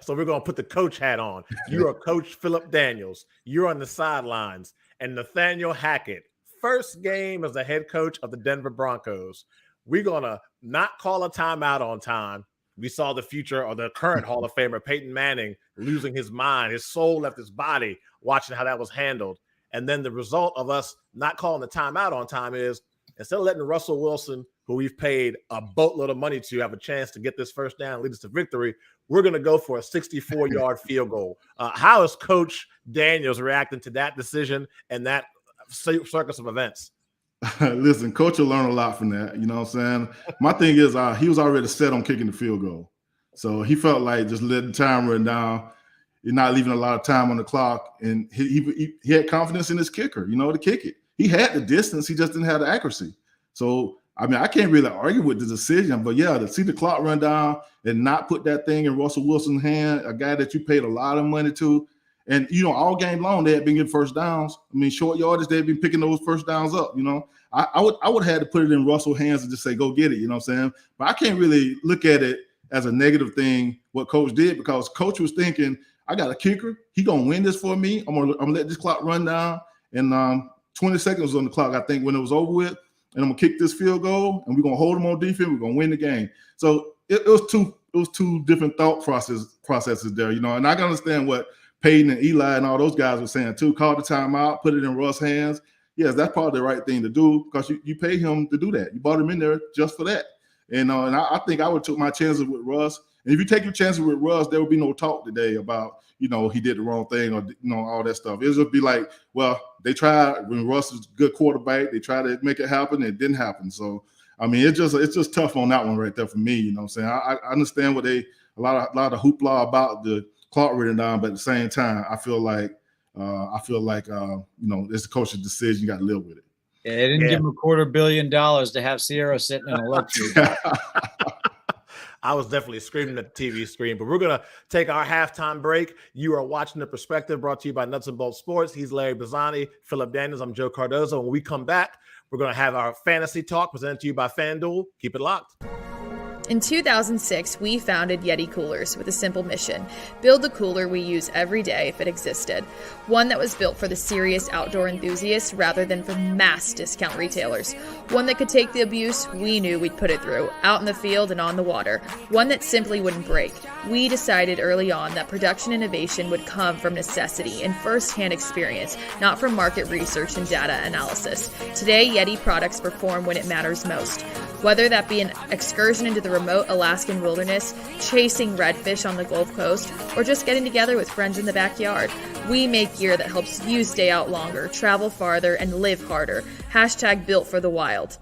So we're going to put the coach hat on. You are Coach Philip Daniels. You're on the sidelines. And Nathaniel Hackett, first game as the head coach of the Denver Broncos. We're going to not call a timeout on time. We saw the future or the current Hall of Famer, Peyton Manning, losing his mind. His soul left his body watching how that was handled. And then the result of us not calling the timeout on time is instead of letting Russell Wilson, who we've paid a boatload of money to, have a chance to get this first down and lead us to victory, we're going to go for a 64-yard field goal. How is Coach Daniels reacting to that decision and that circus of events? Listen, Coach will learn a lot from that. You know what I'm saying? My thing is he was already set on kicking the field goal. So he felt like just letting time run down. You're not leaving a lot of time on the clock. And he had confidence in his kicker, to kick it. He had the distance. He just didn't have the accuracy. So, I can't really argue with the decision. But, yeah, to see the clock run down and not put that thing in Russell Wilson's hand, a guy that you paid a lot of money to. And, all game long, they had been getting first downs. Short yardage, they had been picking those first downs up, I would have had to put it in Russell's hands and just say, go get it, you know what I'm saying? But I can't really look at it as a negative thing, what Coach did, because Coach was thinking, I got a kicker. He going to win this for me. I'm gonna let this clock run down. And 20 seconds was on the clock, I think, when it was over with. And I'm going to kick this field goal, and we're going to hold them on defense. We're going to win the game. So it was two different thought processes there, And I can understand what Peyton and Eli and all those guys were saying too. Call the timeout, put it in Russ' hands. Yes, that's probably the right thing to do because you pay him to do that. You brought him in there just for that. And I think I would took my chances with Russ. And if you take your chances with Russ, there would be no talk today about, he did the wrong thing or, all that stuff. It would just be like, well, they tried when Russ is a good quarterback. They tried to make it happen. It didn't happen. So, it's just tough on that one right there for me. You know what I'm saying? I understand what a lot of hoopla about the clock written down, but at the same time, I feel like it's the coach's decision. You got to live with it. Yeah, they didn't give him $250 million to have Sierra sitting in a luxury. I was definitely screaming at the TV screen, but we're going to take our halftime break. You are watching The Perspective, brought to you by Nuts and Bolts Sports. He's Larry Bazzani, Philip Daniels. I'm Joe Cardozo. When we come back, we're going to have our fantasy talk presented to you by FanDuel. Keep it locked. In 2006, we founded Yeti Coolers with a simple mission: build the cooler we use every day if it existed. One that was built for the serious outdoor enthusiasts rather than for mass discount retailers. One that could take the abuse we knew we'd put it through, out in the field and on the water. One that simply wouldn't break. We decided early on that production innovation would come from necessity and first-hand experience, not from market research and data analysis. Today, Yeti products perform when it matters most. Whether that be an excursion into the remote Alaskan wilderness, chasing redfish on the Gulf Coast, or just getting together with friends in the backyard, we make gear that helps you stay out longer, travel farther, and live harder. # built for the wild.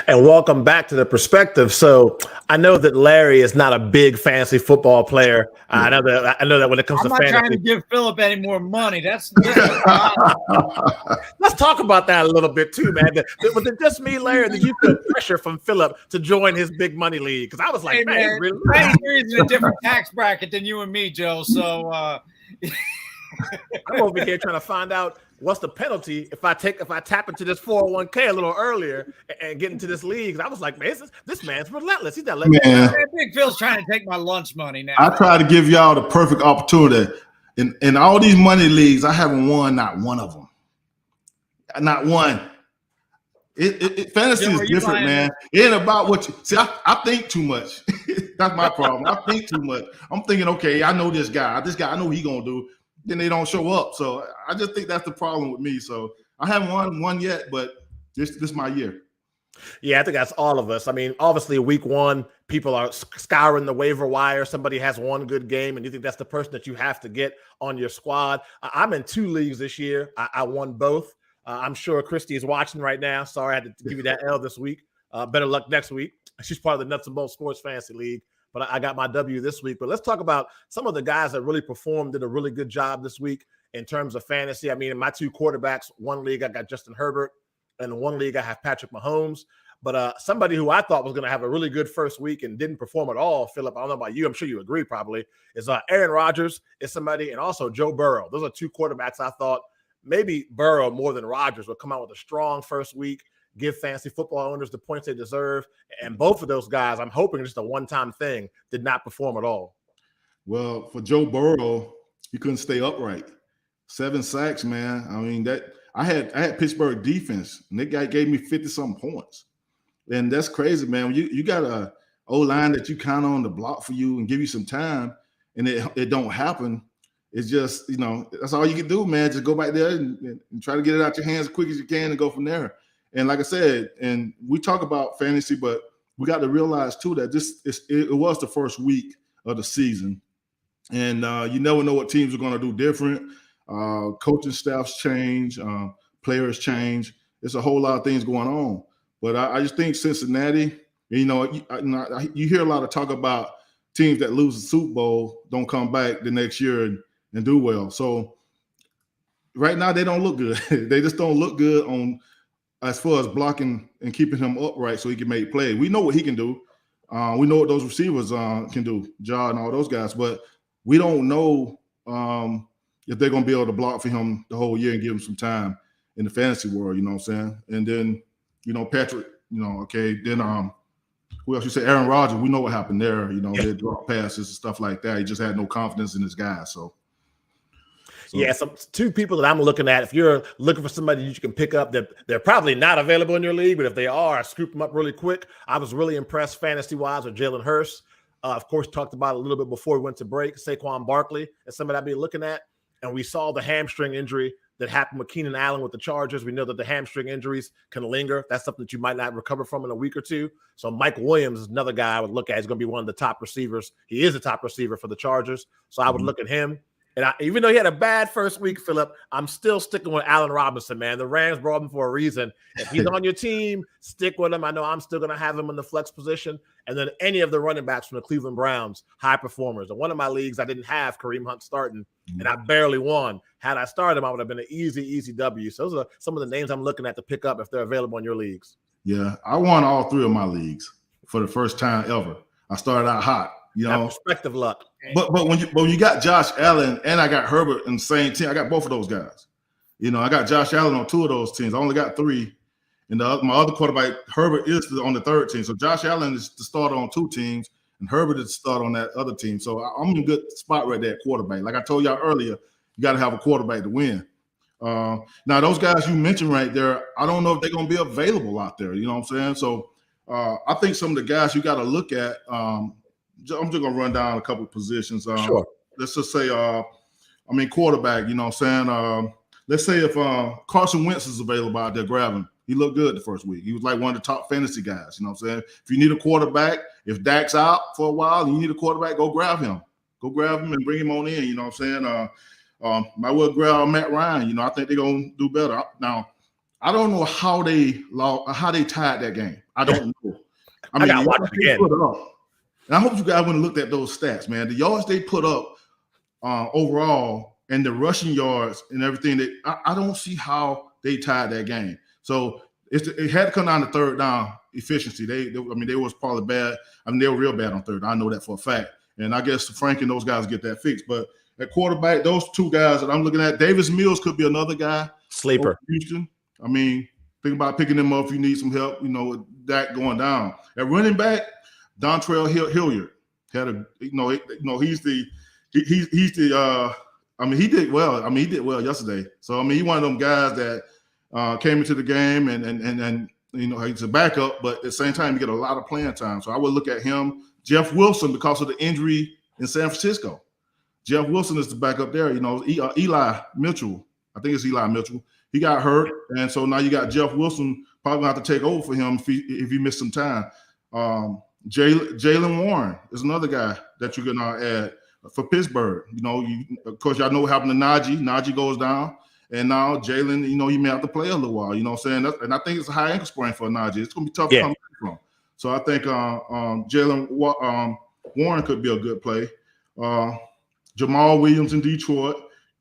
And welcome back to The Perspective. So I know that Larry is not a big fantasy football player. I know that when it comes I'm to not fantasy, trying to give Philip any more money. Let's talk about that a little bit too, man. Was it just me, Larry? Did you feel pressure from Philip to join his big money league? Because I was like, hey, man, really? He's in a different tax bracket than you and me, Joe. So I'm over here trying to find out what's the penalty if I tap into this 401k a little earlier and get into this league. I was like, man, this man's relentless. He's not letting me. Big Phil's trying to take my lunch money now. I try to give y'all the perfect opportunity. In all these money leagues, I haven't won not one of them. Not one. Fantasy is different, man. It ain't about what you see. I think too much. That's my problem. I think too much. I'm thinking, okay, I know this guy. I know what he gonna do. Then they don't show up. So I just think that's the problem with me. So I haven't won one yet, but this is my year. Yeah, I think that's all of us. Obviously, week one, people are scouring the waiver wire. Somebody has one good game, and you think that's the person that you have to get on your squad. I'm in 2 leagues this year. I won both. I'm sure Christy is watching right now. Sorry, I had to give you that L this week. Better luck next week. She's part of the Nuts and Bolts Sports Fantasy League. But I got my W this week. But let's talk about some of the guys that really performed, did a really good job this week in terms of fantasy. In my 2 quarterbacks, one league I got Justin Herbert, and in one league I have Patrick Mahomes. But somebody who I thought was going to have a really good first week and didn't perform at all, Philip, I don't know about you, I'm sure you agree probably, is Aaron Rodgers is somebody, and also Joe Burrow. Those are two quarterbacks I thought maybe Burrow more than Rodgers would come out with a strong first week, give fantasy football owners the points they deserve. And both of those guys, I'm hoping just a one-time thing, did not perform at all. Well, for Joe Burrow, he couldn't stay upright. 7 sacks, man. I mean, that I had Pittsburgh defense, and that guy gave me 50-something points. And that's crazy, man. When you got a O-line that you count on to block for you and give you some time, and it don't happen, it's just, that's all you can do, man. Just go back there and try to get it out your hands as quick as you can and go from there. And like I said, and we talk about fantasy, but we got to realize too that it was the first week of the season, and you never know what teams are going to do different. Coaching staffs change, players change. There's a whole lot of things going on. But I just think Cincinnati, you hear a lot of talk about teams that lose the Super Bowl don't come back the next year and do well. So right now they don't look good. They just don't look good on as far as blocking and keeping him upright so he can make plays. We know what he can do. We know what those receivers can do, Ja and all those guys. But we don't know if they're going to be able to block for him the whole year and give him some time in the fantasy world, you know what I'm saying? And then, Patrick, okay, then who else? You say Aaron Rodgers, we know what happened there. They drop passes and stuff like that. He just had no confidence in his guys. So. Yeah, so two people that I'm looking at, if you're looking for somebody you can pick up, they're probably not available in your league, but if they are, scoop them up really quick. I was really impressed fantasy-wise with Jalen Hurts. Of course, talked about it a little bit before we went to break. Saquon Barkley is somebody I'd be looking at. And we saw the hamstring injury that happened with Keenan Allen with the Chargers. We know that the hamstring injuries can linger. That's something that you might not recover from in a week or two. So Mike Williams is another guy I would look at. He's going to be one of the top receivers. He is a top receiver for the Chargers. So I would look at him. And even though he had a bad first week, Philip, I'm still sticking with Allen Robinson, man. The Rams brought him for a reason. If he's on your team, stick with him. I know I'm still going to have him in the flex position. And then any of the running backs from the Cleveland Browns, high performers. In one of my leagues, I didn't have Kareem Hunt starting, and I barely won. Had I started him, I would have been an easy W. So those are some of the names I'm looking at to pick up if they're available in your leagues. Yeah, I won all 3 of my leagues for the first time ever. I started out hot. That perspective luck. But when you got Josh Allen and I got Herbert in the same team, I got both of those guys. I got Josh Allen on 2 of those teams. I only got 3. And my other quarterback, Herbert, is on the 3rd team. So Josh Allen is the starter on 2 teams, and Herbert is the starter on that other team. So I'm in a good spot right there at quarterback. Like I told y'all earlier, you got to have a quarterback to win. Now, those guys you mentioned right there, I don't know if they're going to be available out there. You know what I'm saying? So I think some of the guys you got to look at, I'm just going to run down a couple of positions. Sure. Let's just say, quarterback, you know what I'm saying? Let's say if Carson Wentz is available out there, grab him. He looked good the first week. He was like one of the top fantasy guys, you know what I'm saying? If you need a quarterback, if Dak's out for a while and you need a quarterback, go grab him. Go grab him and bring him on in, you know what I'm saying? Might well grab Matt Ryan. I think they're going to do better. Now, I don't know how they tied that game. I don't know. I got to watch it again. And I hope you guys would have looked at those stats, man. The yards they put up overall and the rushing yards and everything, I don't see how they tied that game. So it had to come down to 3rd down efficiency. They was probably bad. They were real bad on 3rd. I know that for a fact. And I guess Frank and those guys get that fixed. But at quarterback, those 2 guys that I'm looking at, Davis Mills could be another guy. Sleeper. Houston. Think about picking him up if you need some help, with that going down. At running back, Dontrell Hilliard had he did well. He did well yesterday. So he's one of them guys that came into the game and he's a backup, but at the same time, you get a lot of playing time. So I would look at him. Jeff Wilson, because of the injury in San Francisco. Jeff Wilson is the backup there. Eli Mitchell. I think it's Eli Mitchell. He got hurt, and so now you got Jeff Wilson probably going to have to take over for him if he missed some time. Jaylen Warren is another guy that you're going to add for Pittsburgh. Of course, y'all know what happened to Najee. Najee goes down. And now Jalen, he may have to play a little while, you know what I'm saying? And I think it's a high ankle sprain for Najee. It's going to be tough to come back from. So I think Jalen Warren could be a good play. Jamal Williams in Detroit.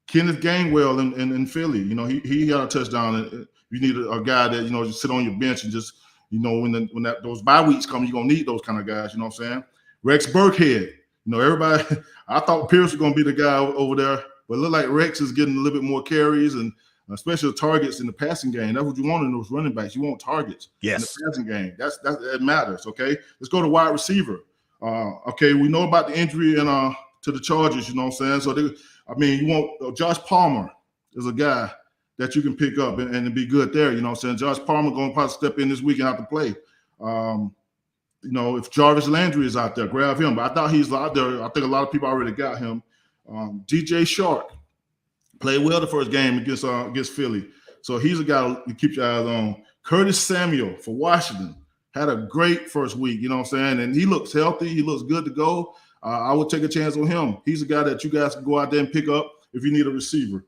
Kenneth Gainwell in Philly. He had a touchdown. And you need a guy that, just sit on your bench and just, You know, when those bye weeks come, you're gonna need those kind of guys. You know what I'm saying? Rex Burkhead. You know, everybody. I thought Pierce was gonna be the guy over there, but it looked like Rex is getting a little bit more carries and especially targets in the passing game. That's what you want in those running backs. You want targets in the passing game. That matters. Okay, let's go to wide receiver. Okay, we know about the injury and to the Chargers. You know what I'm saying? So you want Josh Palmer is a guy that you can pick up and be good there. You know what I'm saying? Josh Palmer going to probably step in this week and have to play. You know, if Jarvis Landry is out there, grab him. But I thought he's out there. I think a lot of people already got him. DJ Shark played well the first game against Philly. So he's a guy to keep your eyes on. Curtis Samuel for Washington had a great first week, you know what I'm saying? And he looks healthy. He looks good to go. I would take a chance on him. He's a guy that you guys can go out there and pick up if you need a receiver.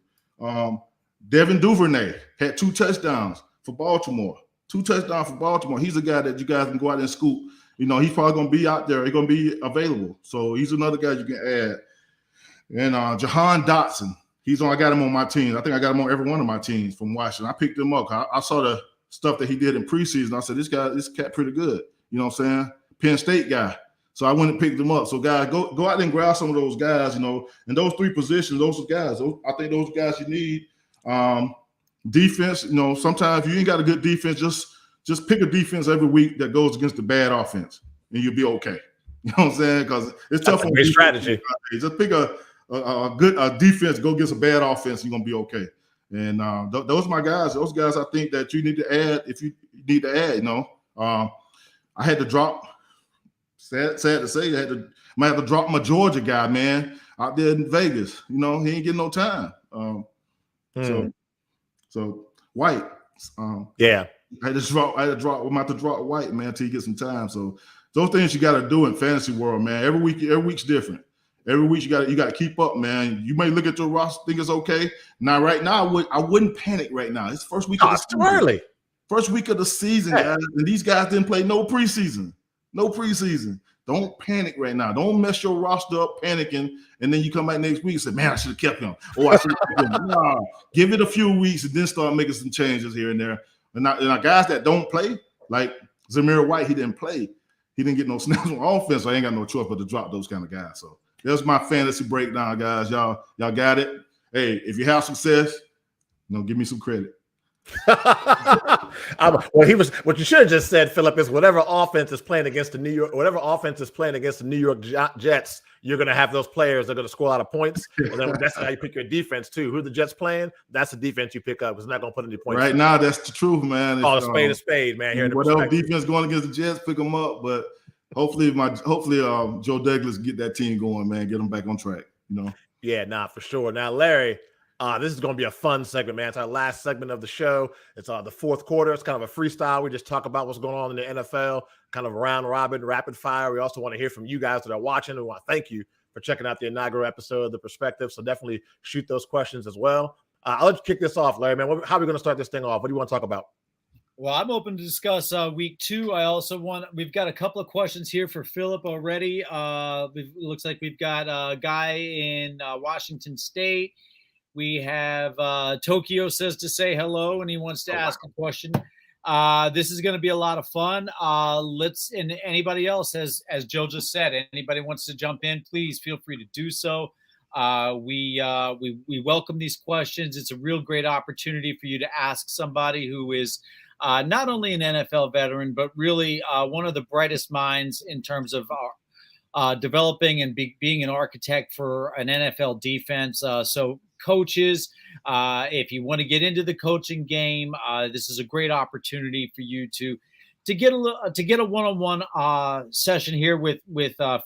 Devin Duvernay had 2 touchdowns for Baltimore. 2 touchdowns for Baltimore. He's a guy that you guys can go out there and scoop. You know, he's probably going to be out there. He's going to be available. So he's another guy you can add. And Jahan Dotson. I got him on my team. I think I got him on every one of my teams from Washington. I picked him up. I saw the stuff that he did in preseason. I said, this cat pretty good. You know what I'm saying? Penn State guy. So I went and picked him up. So guys, go out there and grab some of those guys, you know, in those 3 positions, those are guys. I think those guys you need. Defense, you know, sometimes if you ain't got a good defense, just pick a defense every week that goes against the bad offense, and you'll be okay. You know what I'm saying? Because it's tough. That's a great strategy. Just pick a good defense, go against a bad offense, you're gonna be okay. And those are my guys. Those guys I think that you need to add if you need to add. You know, I had to drop. Sad to say, might have to drop my Georgia guy, man, out there in Vegas. You know, he ain't getting no time. So White. Yeah. I had to drop. I'm about to drop White, man, until you get some time. So those things you got to do in fantasy world, man. Every week's different. Every week you got to keep up, man. You may look at your roster, think it's okay. Now, right now, I wouldn't panic right now. It's first week of the season. Early. First week of the season, guys, and these guys didn't play no preseason. No preseason. Don't panic right now. Don't mess your roster up panicking, and then you come back next week and say, man, I should have kept him. Oh, I should have kept him. Nah, give it a few weeks and then start making some changes here and there. And now guys that don't play, like Zamir White, he didn't play. He didn't get no snaps on offense, so I ain't got no choice but to drop those kind of guys. So there's my fantasy breakdown, guys. Y'all got it. Hey, if you have success, give me some credit. What you should have just said, Philip, is whatever offense is playing against the New York Jets, you're going to have those players that are going to score a lot of points. And then that's how you pick your defense too. Who the Jets playing? That's the defense you pick up. It's not going to put any points. Right now, that's the truth, man. Oh, a spade, man. Here, whatever defense going against the Jets, pick them up. But hopefully, Joe Douglas get that team going, man. Get them back on track. Yeah, for sure. Now, Larry. This is going to be a fun segment, man. It's our last segment of the show. It's the fourth quarter. It's kind of a freestyle. We just talk about what's going on in the NFL, kind of round robin, rapid fire. We also want to hear from you guys that are watching. We want to thank you for checking out the inaugural episode of The Perspective. So definitely shoot those questions as well. I'll let you kick this off, Larry, man. How are we going to start this thing off? What do you want to talk about? Well, I'm open to discuss week 2. We've got a couple of questions here for Philip already. It looks like we've got a guy in Washington State. We have Tokyo says to say hello, and he wants to ask a question. This is going to be a lot of fun. And anybody else, as Joe just said, anybody wants to jump in, please feel free to do so. We welcome these questions. It's a real great opportunity for you to ask somebody who is not only an NFL veteran, but really one of the brightest minds in terms of developing and being an architect for an NFL defense. So coaches, if you want to get into the coaching game, this is a great opportunity for you to get a one-on-one session here with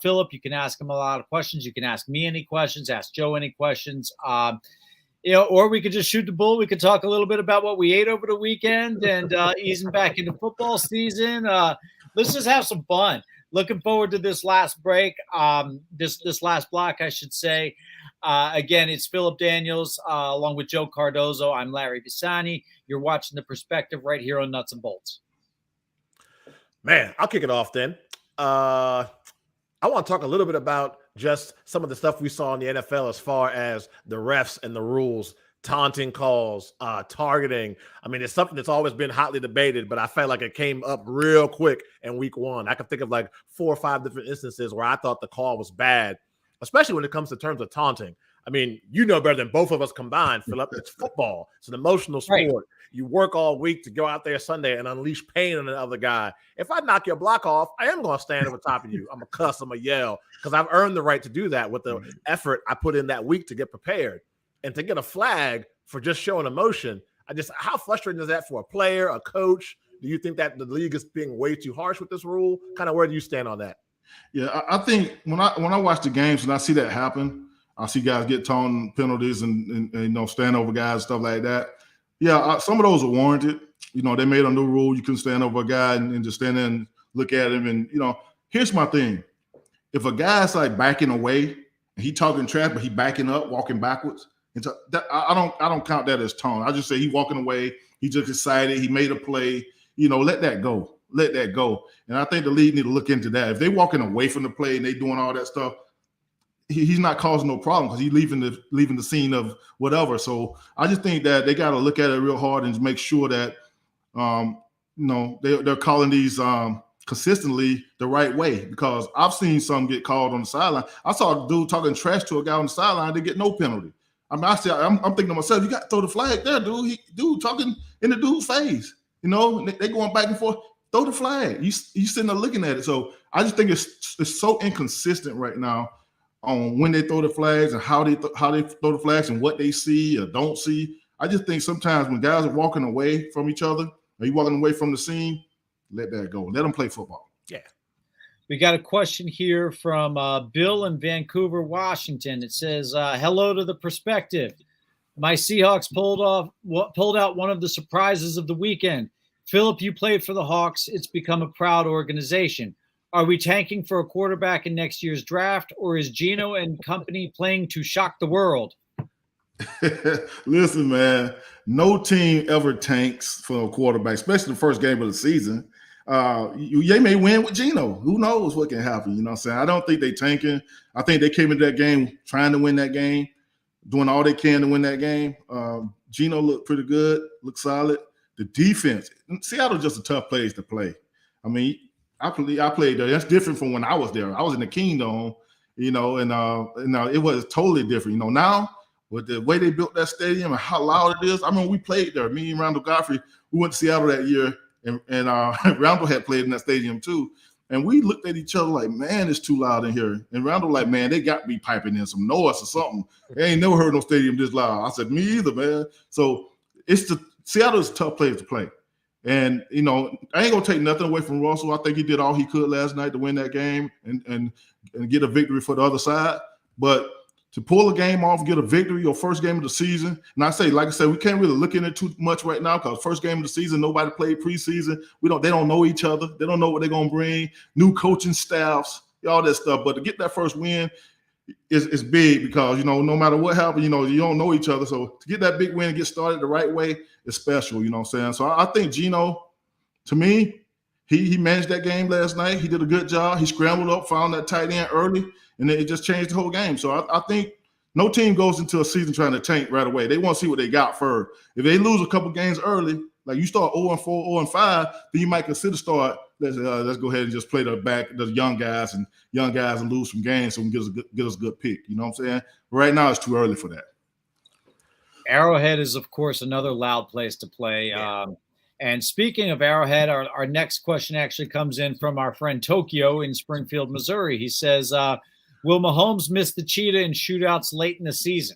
Philip. You can ask him a lot of questions. You can ask me any questions, ask Joe any questions, or we could just shoot the bull. We could talk a little bit about what we ate over the weekend and easing back into football season. Let's just have some fun. Looking forward to this last break, this last block, I should say. Again, it's Philip Daniels along with Joe Cardozo. I'm Larry Pisani. You're watching The Perspective right here on Nuts and Bolts. Man, I'll kick it off then. I want to talk a little bit about just some of the stuff we saw in the NFL as far as the refs and the rules taunting calls, targeting. I mean, it's something that's always been hotly debated, but I felt like it came up real quick in week 1. I could think of like 4 or 5 different instances where I thought the call was bad, especially when it comes to terms of taunting. I mean, you know better than both of us combined, Philip. It's football. It's an emotional sport. Right. You work all week to go out there Sunday and unleash pain on the other guy. If I knock your block off, I am going to stand over top of you. I'm going to cuss. I'm going to yell because I've earned the right to do that with the effort I put in that week to get prepared. And to get a flag for just showing emotion, how frustrating is that for a player, a coach? Do you think that the league is being way too harsh with this rule? Kind of where do you stand on that? Yeah, I think when I watch the games and I see that happen, I see guys get taunting penalties and stand over guys and stuff like that. Yeah, some of those are warranted. They made a new rule. You can stand over a guy and just stand there and look at him. And, here's my thing. If a guy's like backing away and he talking trash, but he backing up, walking backwards, I don't count that as taunt. I just say he walking away. He just excited. He made a play. Let that go. Let that go. And I think the league need to look into that. If they walking away from the play and they doing all that stuff, he's not causing no problem because he's leaving the scene of whatever. So I just think that they got to look at it real hard and make sure that they're calling these consistently the right way, because I've seen some get called on the sideline. I saw a dude talking trash to a guy on the sideline. They get no penalty. I'm thinking to myself, you got to throw the flag there, dude. Dude talking in the dude's face. They going back and forth. Throw the flag. You sitting there looking at it. So I just think it's so inconsistent right now on when they throw the flags and how they throw the flags and what they see or don't see. I just think sometimes when guys are walking away from each other, or you walking away from the scene, let that go. Let them play football. Yeah. We got a question here from Bill in Vancouver, Washington. It says, hello to the perspective. My Seahawks pulled out one of the surprises of the weekend. Philip, you played for the Hawks. It's become a proud organization. Are we tanking for a quarterback in next year's draft, or is Geno and company playing to shock the world? Listen, man, no team ever tanks for a quarterback, especially the first game of the season. They may win with Geno. Who knows what can happen? You know what I'm saying? I don't think they tanking. I think they came into that game trying to win that game, doing all they can to win that game. Geno looked pretty good, looked solid. The defense, Seattle's just a tough place to play. I mean, I played there. That's different from when I was there. I was in the Kingdom, and it was totally different. Now with the way they built that stadium and how loud it is. I remember we played there. Me and Randall Godfrey, we went to Seattle that year, and Randall had played in that stadium too. And we looked at each other like, man, it's too loud in here. And Randall like, man, they got me piping in some noise or something. They ain't never heard no stadium this loud. I said, me either, man. So Seattle is a tough place to play. And, I ain't going to take nothing away from Russell. I think he did all he could last night to win that game and get a victory for the other side. But to pull a game off, get a victory, your first game of the season, and like I said, we can't really look in it too much right now because first game of the season, nobody played preseason. They don't know each other. They don't know what they're going to bring. New coaching staffs, all that stuff. But to get that first win is big because, no matter what happens, you don't know each other. So to get that big win and get started the right way is special, you know what I'm saying? So I think Geno, to me, he managed that game last night. He did a good job. He scrambled up, found that tight end early, and then it just changed the whole game. So I think no team goes into a season trying to tank right away. They want to see what they got first. If they lose a couple games early, like you start 0-4, 0-5, then you might consider let's go ahead and just play the young guys and lose some games so we can get us a good pick. You know what I'm saying? But right now it's too early for that. Arrowhead is, of course, another loud place to play. Yeah. And speaking of Arrowhead, our next question actually comes in from our friend Tokyo in Springfield, Missouri. He says, will Mahomes miss the cheetah in shootouts late in the season?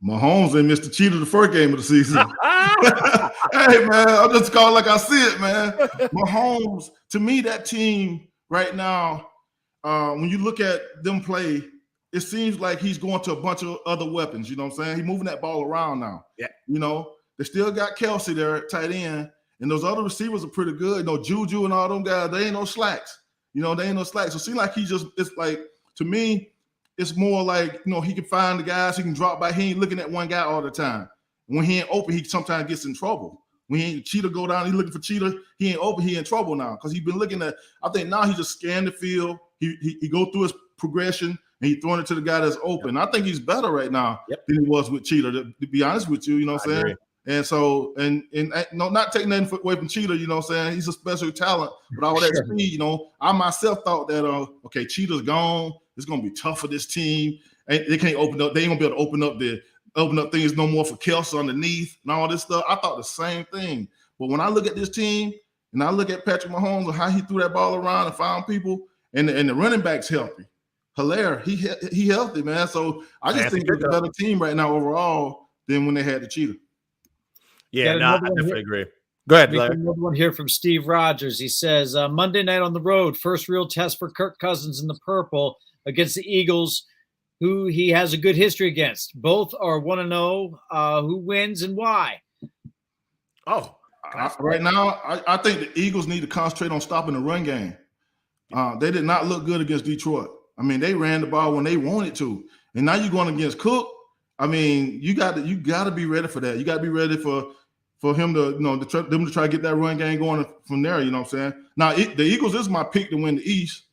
Mahomes ain't missed the cheetah the first game of the season. Hey, man, I'll just call it like I see it, man. Mahomes, to me, that team right now, when you look at them play, it seems like he's going to a bunch of other weapons. You know what I'm saying? He's moving that ball around now. Yeah. They still got Kelsey there at tight end, and those other receivers are pretty good. Juju and all them guys, they ain't no slacks. They ain't no slacks. So it seems like it's like, to me, it's more like, he can find the guys, he can drop by. He ain't looking at one guy all the time. When he ain't open, he sometimes gets in trouble. When Cheetah go down, he's looking for Cheetah. He ain't open, he in trouble now because he's been looking at. I think now he just scanned the field. He go through his progression and he's throwing it to the guy that's open. I think he's better right now than he was with Cheetah, to be honest with you, you know what I'm saying? Agree. And so, and no, not taking nothing away from Cheetah, you know what I'm saying? He's a special talent, but all that speed, you know, I myself thought that, okay, Cheetah's gone. It's going to be tough for this team. And they can't open up. They ain't going to be able to open up things no more for Kelsey underneath and all this stuff. I thought the same thing. But when I look at this team and I look at Patrick Mahomes and how he threw that ball around and found people, and the running back's healthy. Hilaire, he healthy, man. So I just think it's a better team right now overall than when they had the Cheetah. Yeah, no, I definitely agree. Go ahead, Larry. Another one here from Steve Rogers. He says, Monday night on the road, first real test for Kirk Cousins in the purple against the Eagles, who he has a good history against. Both are 1-0. Who wins and why? Right now, I think the Eagles need to concentrate on stopping the run game. They did not look good against Detroit. I mean, they ran the ball when they wanted to. And now you're going against Cook. I mean, you got to be ready for that. You got to be ready for him to, you know, them to try to get that run game going from there. You know what I'm saying? Now, the Eagles is my pick to win the East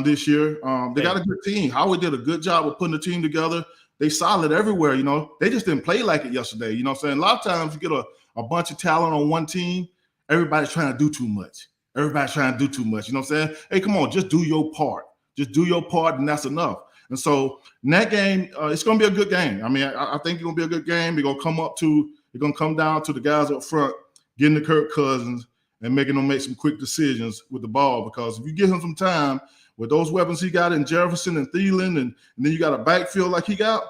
this year. They got a good team. Howard did a good job of putting the team together. They solid everywhere. You know, they just didn't play like it yesterday. You know what I'm saying? A lot of times you get a bunch of talent on one team. Everybody's trying to do too much. You know what I'm saying? Hey, come on, just do your part. Just do your part, and that's enough. And so in that game, it's going to be a good game. I mean, I think it's going to be a good game. They're going to come down to the guys up front, getting to Kirk Cousins and making them make some quick decisions with the ball. Because if you give him some time with those weapons he got in Jefferson and Thielen, and then you got a backfield like he got,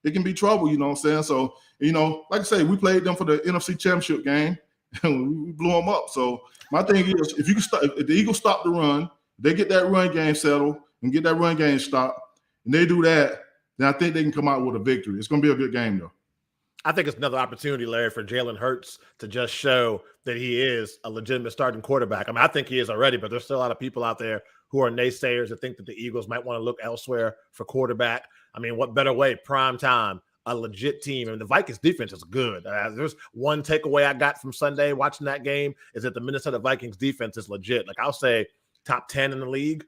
it can be trouble, you know what I'm saying? So, you know, like I say, we played them for the NFC Championship game, and we blew them up. So my thing is, if the Eagles stop the run, they get that run game settled and get that run game stopped, and they do that, then I think they can come out with a victory. It's going to be a good game, though. I think it's another opportunity, Larry, for Jalen Hurts to just show that he is a legitimate starting quarterback. I mean, I think he is already, but there's still a lot of people out there who are naysayers that think that the Eagles might want to look elsewhere for quarterback. I mean, what better way? Prime time, a legit team. I mean, the Vikings defense is good. There's one takeaway I got from Sunday watching that game is that the Minnesota Vikings defense is legit. Like, I'll say top 10 in the league.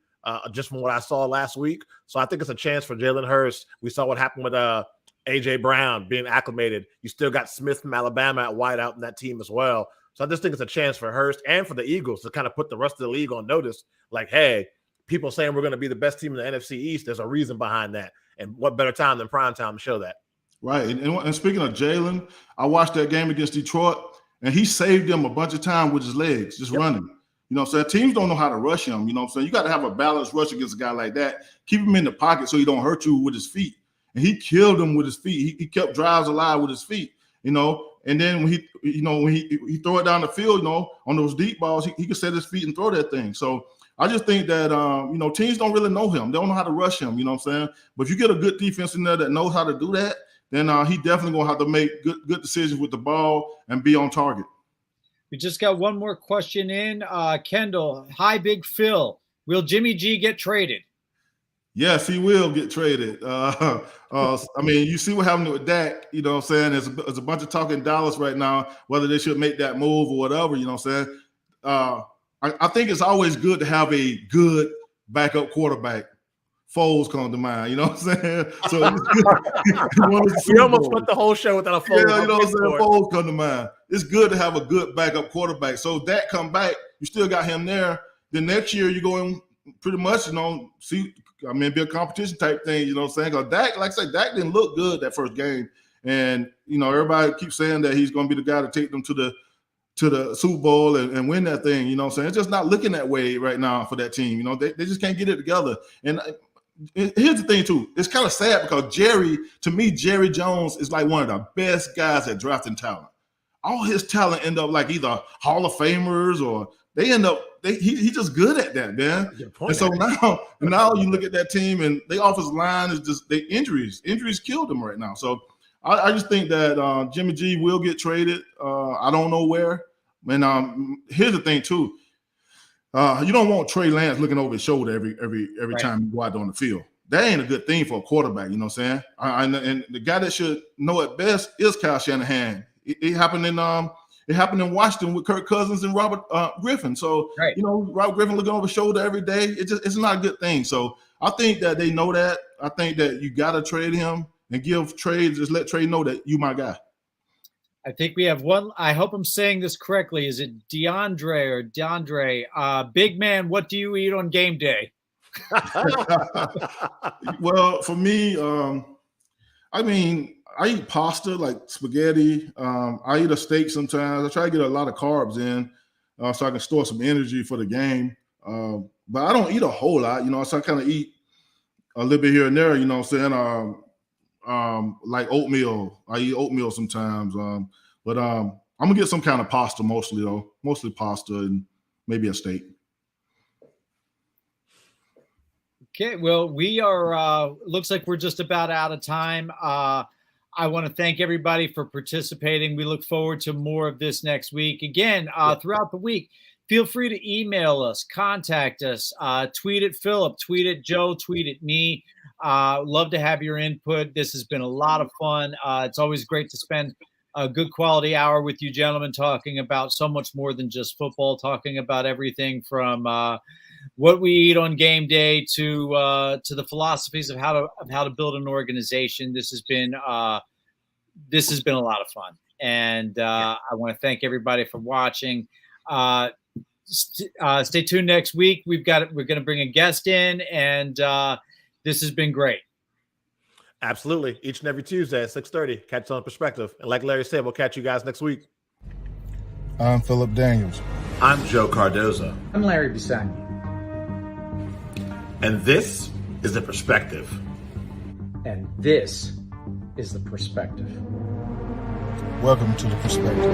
Just from what I saw last week. So I think it's a chance for Jalen Hurts. We saw what happened with A.J. Brown being acclimated. You still got Smith from Alabama at wide out in that team as well. So I just think it's a chance for Hurst and for the Eagles to kind of put the rest of the league on notice. Like, hey, people saying we're going to be the best team in the NFC East, there's a reason behind that. And what better time than prime time to show that? Right. And speaking of Jalen, I watched that game against Detroit, and he saved them a bunch of time with his legs, just running. You know what I'm saying? Teams don't know how to rush him. You know what I'm saying? You got to have a balanced rush against a guy like that. Keep him in the pocket so he don't hurt you with his feet. And he killed him with his feet. He kept drives alive with his feet, you know. And then when he throw it down the field, you know, on those deep balls, he could set his feet and throw that thing. So I just think that, you know, teams don't really know him. They don't know how to rush him, you know what I'm saying? But if you get a good defense in there that knows how to do that, then he definitely going to have to make good decisions with the ball and be on target. We just got one more question in. Kendall, hi, Big Phil. Will Jimmy G get traded? Yes, he will get traded. I mean, you see what happened with Dak, you know what I'm saying? There's a bunch of talk in Dallas right now, whether they should make that move or whatever, you know what I'm saying? I think it's always good to have a good backup quarterback. Foles come to mind, you know what I'm saying? So we almost put the whole show without a Foles. Yeah, you know what I'm saying? Foles come to mind. It's good to have a good backup quarterback. So if that come back, you still got him there. Then next year you're going pretty much, you know, be a competition type thing, you know what I'm saying? Because Dak, like I said, Dak didn't look good that first game. And, you know, everybody keeps saying that he's going to be the guy to take them to the Super Bowl and win that thing, you know what I'm saying? It's just not looking that way right now for that team. You know, they just can't get it together. And here's the thing, too. It's kind of sad because Jerry Jones is like one of the best guys at drafting talent. All his talent end up like either Hall of Famers or they end up he's just good at that, man. And so now you look at that team and their offensive line is just injuries killed them right now. So I just think that Jimmy G will get traded. I don't know where. And here's the thing too. You don't want Trey Lance looking over his shoulder every time you go out on the field. That ain't a good thing for a quarterback. You know what I'm saying? And the guy that should know it best is Kyle Shanahan. It happened in Washington with Kirk Cousins and Robert Griffin. So, you know, Robert Griffin looking over his shoulder every day. It's not a good thing. So I think that they know that. I think that you got to trade him and give Trey, just let Trey know that you my guy. I think we have one. I hope I'm saying this correctly. Is it DeAndre or DeAndre? Big man, what do you eat on game day? Well, for me, I mean, I eat pasta like spaghetti. I eat a steak sometimes. I try to get a lot of carbs in so I can store some energy for the game. But I don't eat a whole lot, so I kind of eat a little bit here and there, you know what I'm saying? Like oatmeal. I eat oatmeal sometimes. But I'm going to get some kind of pasta mostly, though. Mostly pasta and maybe a steak. Okay, well, we are looks like we're just about out of time. I want to thank everybody for participating. We look forward to more of this next week. Again, throughout the week, feel free to email us, contact us, tweet at Philip, tweet at Joe, tweet at me. Love to have your input. This has been a lot of fun. It's always great to spend a good quality hour with you gentlemen talking about so much more than just football, talking about everything from what we eat on game day to the philosophies of how to build an organization. This has been a lot of fun, and I want to thank everybody for watching. Stay tuned next week. We're going to bring a guest in, and this has been great. Absolutely. Each and every Tuesday at 6:30. Catch on Perspective. And like Larry said, we'll catch you guys next week. I'm Philip Daniels. I'm Joe Cardoza. I'm Larry Bisagni. And this is The Perspective. And this is The Perspective. Welcome to The Perspective.